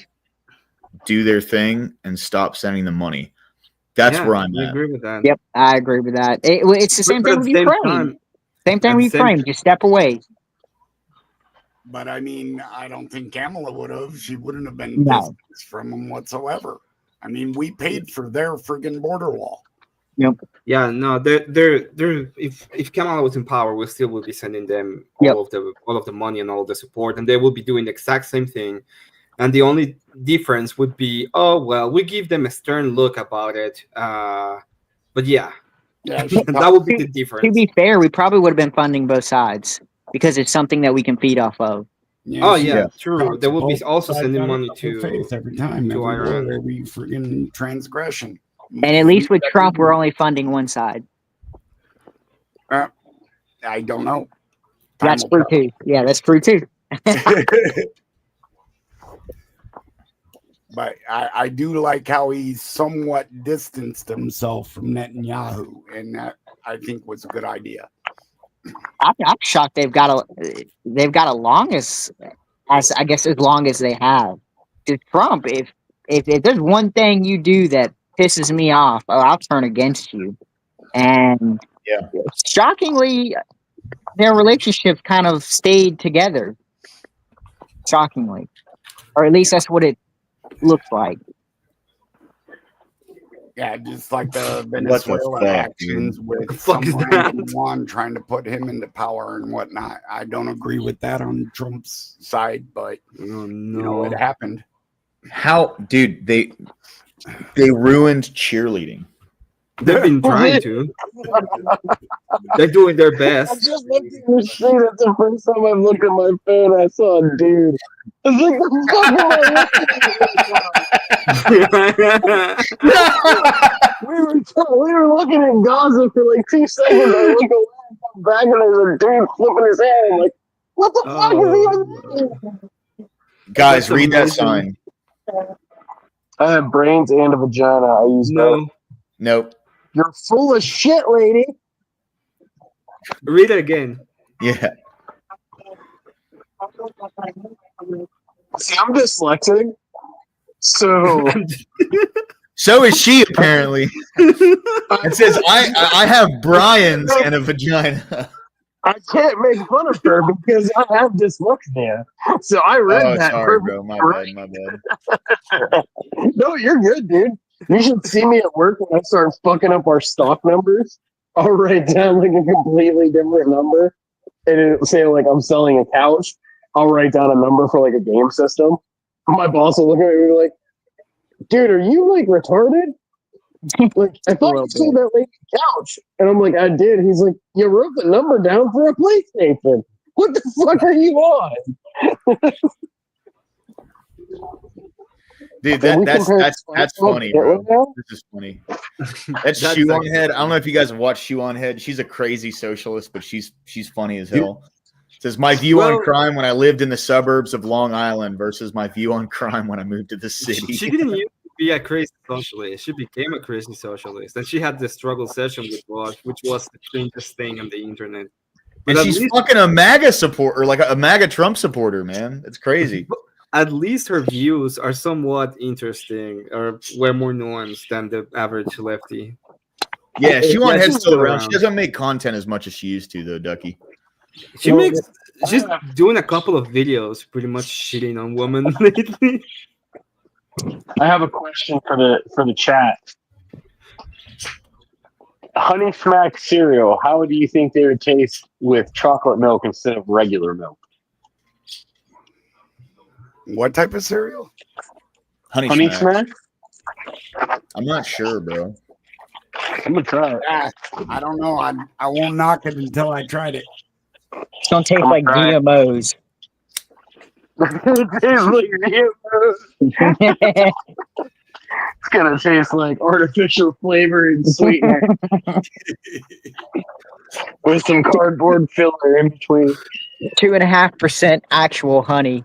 do their thing and stop sending them money. That's where I'm at. I agree with that. Yep, I agree with that. It's the same thing with Ukraine. Same thing with Ukraine. Just step away. But I mean, I don't think Kamala would have. She wouldn't have been business from them whatsoever. I mean, we paid for their friggin' border wall. Yep. Yeah, no, they're if Kamala was in power, we still would be sending them all of the money and all of the support, and they will be doing the exact same thing. And the only difference would be, oh well, we give them a stern look about it. But yeah, that would be the difference. To be fair, we probably would have been funding both sides because it's something that we can feed off of. True. They will be also sending money to faith every time to Iran. Every friggin' transgression. And at least with Trump, we're only funding one side. I don't know. That's true too. Yeah, that's true too. But I do like how he somewhat distanced himself from Netanyahu, and that I think was a good idea. I'm shocked they've got along as I guess as long as they have. To Trump, if there's one thing you do that pisses me off, I'll turn against you. And shockingly, their relationship kind of stayed together. shockingly, or at least that's what it looks like. Yeah, just like the What the Venezuela fuck, actions dude? with fuck is some that? random one trying to put him into power and whatnot. I don't agree with that on Trump's side, but Oh, you know, it happened. How, dude? They ruined cheerleading. They've been trying to. They're doing their best. I just looked at your street. That's the first time I've looked at my phone. I saw a dude. I was like, the fuck am I looking at? We were looking at Gaza for like 2 seconds. I look away and come back, and there's a dude flipping his hair. I'm like, what the fuck is he doing? Guys, That's read that amazing. sign. I have brains and a vagina. I use both. No. Nope. You're full of shit, lady. Read it again. Yeah. See, I'm dyslexic. So So is she apparently. It says I have Brian's and a vagina. I can't make fun of her because I have dyslexia. So I read Oh, that. sorry, perfectly bro. My right. bad. My bad. No, you're good, dude. You should see me at work when I start fucking up our stock numbers. I'll write down like a completely different number, and it'll say like I'm selling a couch. I'll write down a number for like a game system. My boss will look at me and be like, "Dude, are you like retarded? Like I thought you sold that lady a couch." And I'm like, "I did." He's like, "You wrote the number down for a PlayStation. What the fuck are you on?" Dude, Can we that's compare funny, Hitler bro. now? This is funny. That's That's Shoe on actually Head. I don't know if you guys have watched Shoe on Head. She's a crazy socialist, but she's funny as hell. It says my view on Well- crime when I lived in the suburbs of Long Island versus my view on crime when I moved to the city. She didn't used to be a crazy socialist. She became a crazy socialist, and she had the struggle session with Bosch, which was the strangest thing on the internet. But And at she's least- fucking a MAGA supporter, like a MAGA Trump supporter, man. It's crazy. At least her views are somewhat interesting, or way more nuanced than the average lefty. Yeah, Shoe on Yeah, Head's she's still still around. She around. doesn't make content as much as she used to, though, Ducky. She's doing a couple of videos pretty much shitting on women lately. I have a question for the chat. Honey Smack cereal. How do you think they would taste with chocolate milk instead of regular milk? What type of cereal? Honey Smack? I'm not sure, bro. I'm gonna try it. I don't know. I won't knock it until I tried it. It's gonna taste like GMOs. It tastes like GMOs. It's gonna taste like artificial flavor and sweetener with some cardboard filler in between. 2.5% actual honey.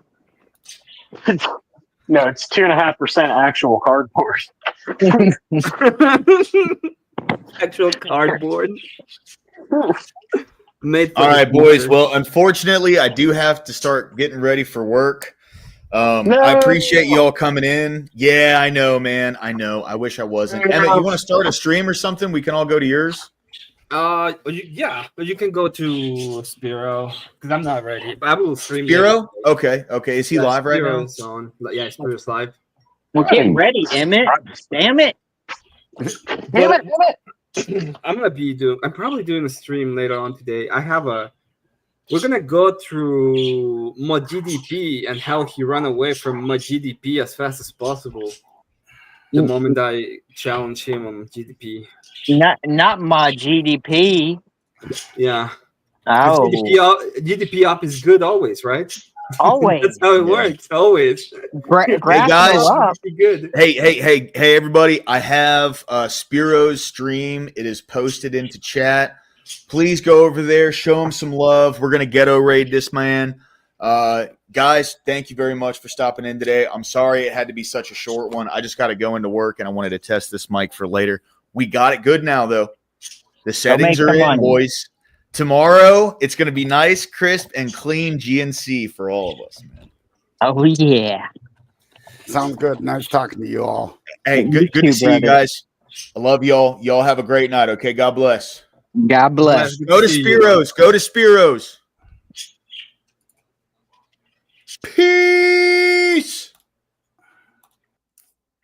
No, it's 2.5% actual cardboard. Actual cardboard. Made All right, boys. Well, unfortunately, I do have to start getting ready for work. I appreciate you all coming in. Yeah, I know, man. I know. I wish I wasn't. Emmett, you want to start a stream or something? We can all go to yours. Yeah, but you can go to Spiro because I'm not ready. But I will stream. Spiro? Okay. Is he live right now? Spiro's on. Yeah, Spiro's live. Well, get ready, Emmett. Damn it. Damn it. I'm probably doing a stream later on today. We're gonna go through ModGDP and how he ran away from ModGDP as fast as possible. The moment I challenge him on GDP. Not my GDP. Yeah. Oh. GDP up is good always, right? Always. That's how it works. Always. Hey guys, good. Hey, everybody! I have Spiro's stream. It is posted into chat. Please go over there, show him some love. We're gonna ghetto raid this man. Guys, thank you very much for stopping in today. I'm sorry it had to be such a short one. I just got to go into work, and I wanted to test this mic for later. We got it good now, though. The settings are in, boys. Tomorrow, it's going to be nice, crisp, and clean GNC for all of us, man. Oh, yeah. Sounds good. Nice talking to you all. Hey, good to see you guys. I love y'all. Y'all have a great night, okay? God bless. God bless. Go to Spiro's. Go to Spiro's. Peace.